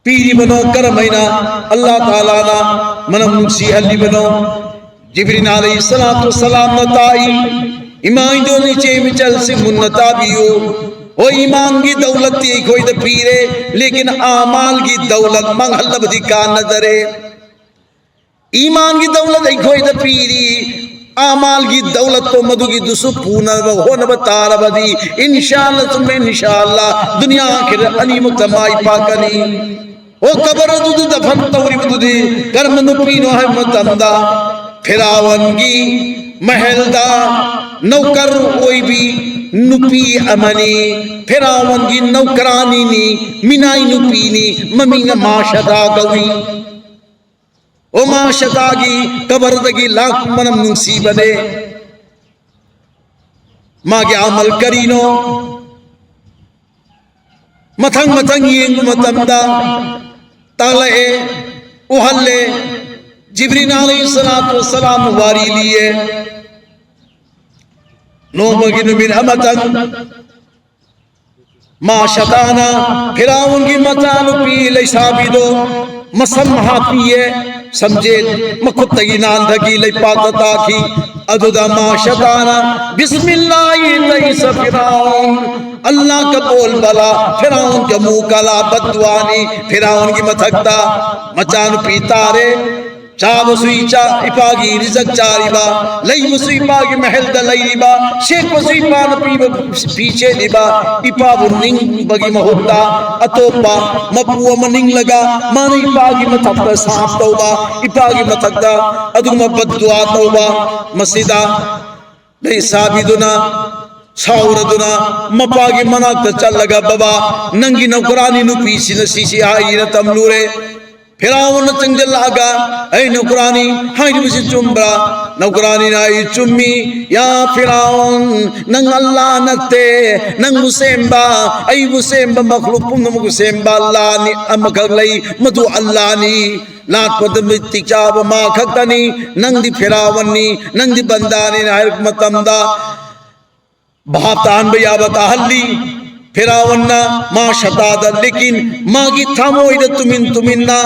पीरी बनो करम महीना अल्लाह ताला ना मनम नुसी हल्ली बनो जिब्रील अलैहि सलातो सलाम नताई ईमान दो नीचे मिचल से मुन्नता बियो ओ ईमान की दौलत कोई तो पीरे लेकिन आमाल की दौलत मंगल बदी का नजरे ईमान की दौलत कोई तो पीरी आमाल की दौलत तो मधु की दुसु पूना हो न बता बदी इंशाअल्लाह तुम्हें इंशाअल्लाह दुनिया आखिर अनी मुतमाई पाकनी ओ कबर दुदु दफन तौरी दुदी कर्म नुपीनो है मतंदा फिरावन की महलदा नौकर कोई भी नुपी अमनी फिरावन की नौकरानी नी मिनाई नुपी नी मम्मी न माशदा गवी ओ माशदा की कबर दगी लाख मनम नुसी बने माँ के अमल करीनो मथंग मथंग येंगु मतंदा ताले उहल्ले जिब्रील अलैहिस्सलातु वस्सलाम वारी लिए नो बगिन बिन हमतन मा शताना फिराउन की मतानु पी लैसाबिदो मसम हापिए समझे मखुतगी नांदगी लै पाता की अदुदा मा शताना बिस्मिल्लाह लैस फिराउन अल्लाह का बोल बला फिराउन के मुंह कला बदवानी फिराउन की मथकता मचान पीतारे चाव सुईचा इपागी रिजक चारिबा लई मुसीबा की महल दलईबा शेख मुसीबा न पीछे दिबा इपा बुनिंग बगी महोता अतोपा मपुआ मनिंग लगा मान इपागी मथक सांप तौबा इपागी मथकदा अदुम बद्दुआ तौबा मसीदा लई साबिदुना साउरदुना मपागी मनाक चल लगा बाबा नंगी नौकरानी नु पीसी न सीसी आई न तमलूरे फिराउन चंगल आगा ऐ नौकरानी हाय मुझे चुम्बरा नौकरानी नाई चुम्मी या फिराउन नंग अल्लाह नते नंग मुसेम्बा ऐ मुसेम्बा मखलूक पुन मुसेम्बा अल्लाह नि अमकलई मधु अल्लाह नि लात पदम तिचाब मा खतनी नंग दी फिराउन नि नंग दी बंदानी नायर मतमदा भातान बया बता हल्ली फिरावन्ना मा शतादा लेकिन मागी थामोइद तुमिन्ना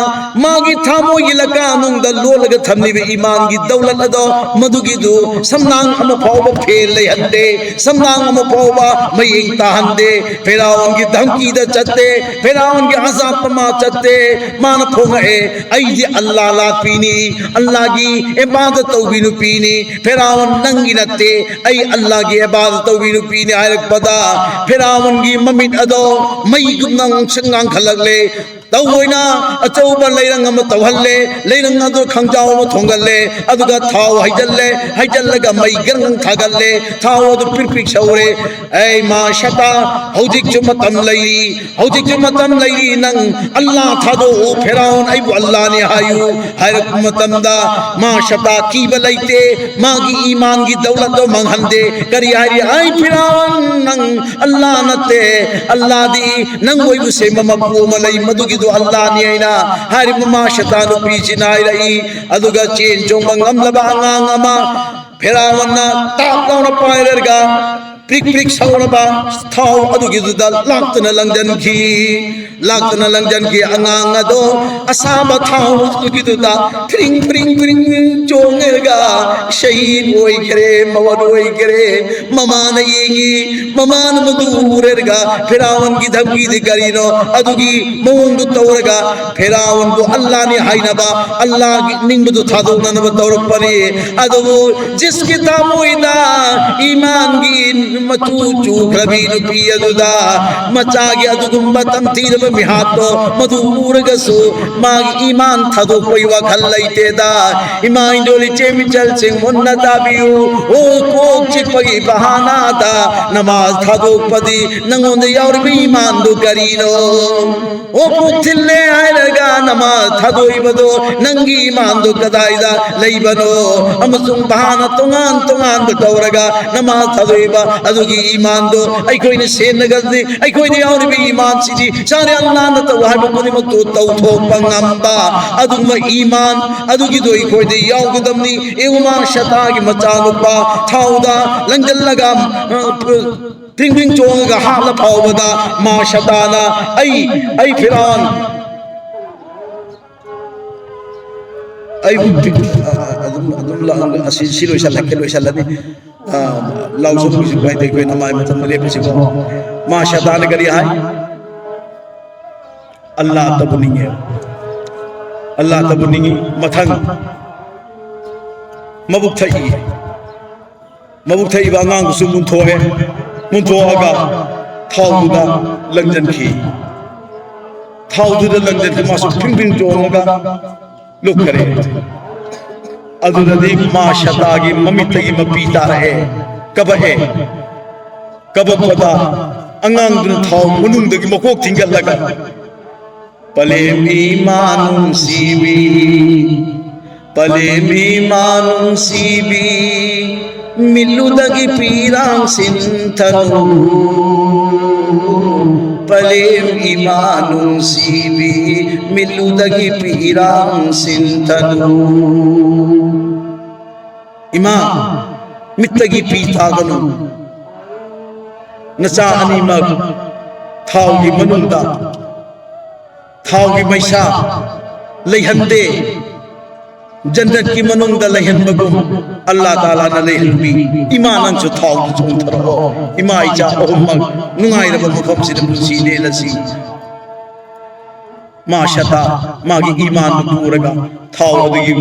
मागी थामोइगी लकानुंग द लोलग थमनिबे ईमान गी दौलत अदो मदुगी दु समनांग अम फावबा फेल ले हंदे समनांग अम फावबा मयिंग ताहंदे फिरावन गी धमकी द चत्ते फिरावन गी अजाब मा चत्ते मान फोंगे अइजे अल्लाह ला पीनी अल्लाह गी इबादत तौबीनु पीनी फिरावन नंगी नत्ते अइ अल्लाह गी इबादत तौबीनु पीनी आयरक पदा फिरावन गी ममित अदो मई गुमनंग संगांग खलगले तौना अचौब लेरंग अम तौहल्ले लेरंग अदो खंजाव अम थोंगल्ले अदुगा थाव हैजल्लगा मई गरंग थागल्ले थाव अदु पिरपिक सौरे ऐ मा शता हौजिक जो मतम लैरी नंग अल्लाह थादो फिराउन अइबु अल्लाह ने हायु हरक मतमदा मा शता कीब लैते मागी ईमान गी दौलत दो मंगहंदे करी हारी आई फिराउन नंग अल्लाह नते अल्लाह दी नंग ओइबु से ममपु मलई मदुगी दो अल्लाह ने आइना हरि मा शता नु पीचिनाई रही अदुगा चेन जोंग ngam angang ama फिरावन्ना तापलाउना पायरगा प्रिक सौरबा थाव अदुगी दुदा लाक्तना लंगजन की अंगांग अदो असाबा थाव अदुगी दुदा प्रिंग चोंगेगा शहीद होई करे मवन होई करे ममान येगी ममान मदूरेगा फिरावन की धमकी दे करीनो अदुगी मोंग तौरगा फिरावन को अल्लाह ने हाइनबा अल्लाह की निंगदु थादो ननब तौरक परे अदो जिसकी तामोइना ईमान की मचू चूखरबी नुपियदुदा मचागे अदुगुम्बा तमतीरब मिहातो मधुरगसु माग ईमान थादो कोइवा खल्लैतेदा इमान डोली चेमिचल सिंह मुन्ना दाबियु ओ कोक चिपगी बहानादा नमाज थादो पदी नंगोंद यावरबी ईमान दो करीनो ओ पुथिल्ले आयरगा नमाज थादो इबदो नंगी ईमान दो कदाइदा लैबनो अमसुंग बहाना तोंगान बतौरगा नमाज थादो इबा अदुगी ईमान दो अइखोइने सेनगदि अइखोइने यावरबी ईमान सिजी सारे अल्लाह न तो हाबो कोनि मतो तौथो पंगंबा अदुमा ईमान अदुगी दो अइखोइदे यावगदमनी एउमा शतागी मचानुपा थाउदा लंजल्लगा प्रिंग चोंगा हाल फावदा मा शताना अइ फिरान अइ अदुम सिलो शल्लने लाउसु कुछ भाई देखो नमाज में तमले पे सिको मा शैतान करी है अल्लाह तबुनी मथंग मबुक थई बांगांग सु मुंथोगा थाउदा लंजन की मासु पिंग जोंगा लुक करे अदुरदी मा शतागी ममितगी मपीता रहे कब पदा अंगांग दुन थाव मुनुंदगी मकोक थिंगलगा पले मी मानुं सीबी मिल्लुदगी पीरांग सिंथनु पले मी मानुं सीबी मिल्लुदगी पीरांग सिंथनु इमा मित्तगी पीतागनु नचा अनिमक थावगी मनुंदा थावगी मैसा लैहंदे जन्नत की मनुंदा लैहनबगुम अल्लाह ताला न लैहनबी ईमानन सु थावगी चोंथरो इमा इचा ओहमक नुंगाइरब मफम सिद पुसीले लसी मा शता मागी ईमान पूरगा थावगी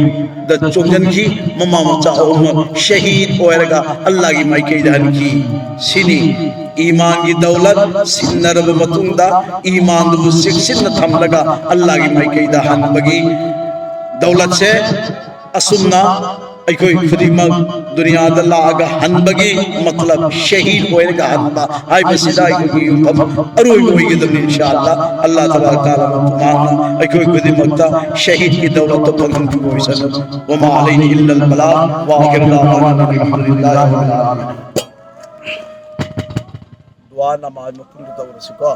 द चोंजन की ममा मचा ओहमक शहीद होयरगा अल्लाह की माइके दहन की सिनी ईमान की दौलत सिन्नरब मतुंदा ईमान दु सिक्सिन थमलगा अल्लाह की माइके दहन बगी दौलत से असुन्ना अखोई खुदिमक दुनिया लागा हनबगी मतलब शहीद होएगा हनबा आई बसिदाई की अरुई होएगी तो इंशाअल्लाह अल्लाह तबारक तआला माना अखोई खुदिमक शहीद की दौलत तो पंगन की कोई सन व मा अलैहि इल्ला अल बला व आखिर दावाना अल्हम्दुलिल्लाह रब्बिल आलमीन दुआ नमाज में पुंग दौर सिको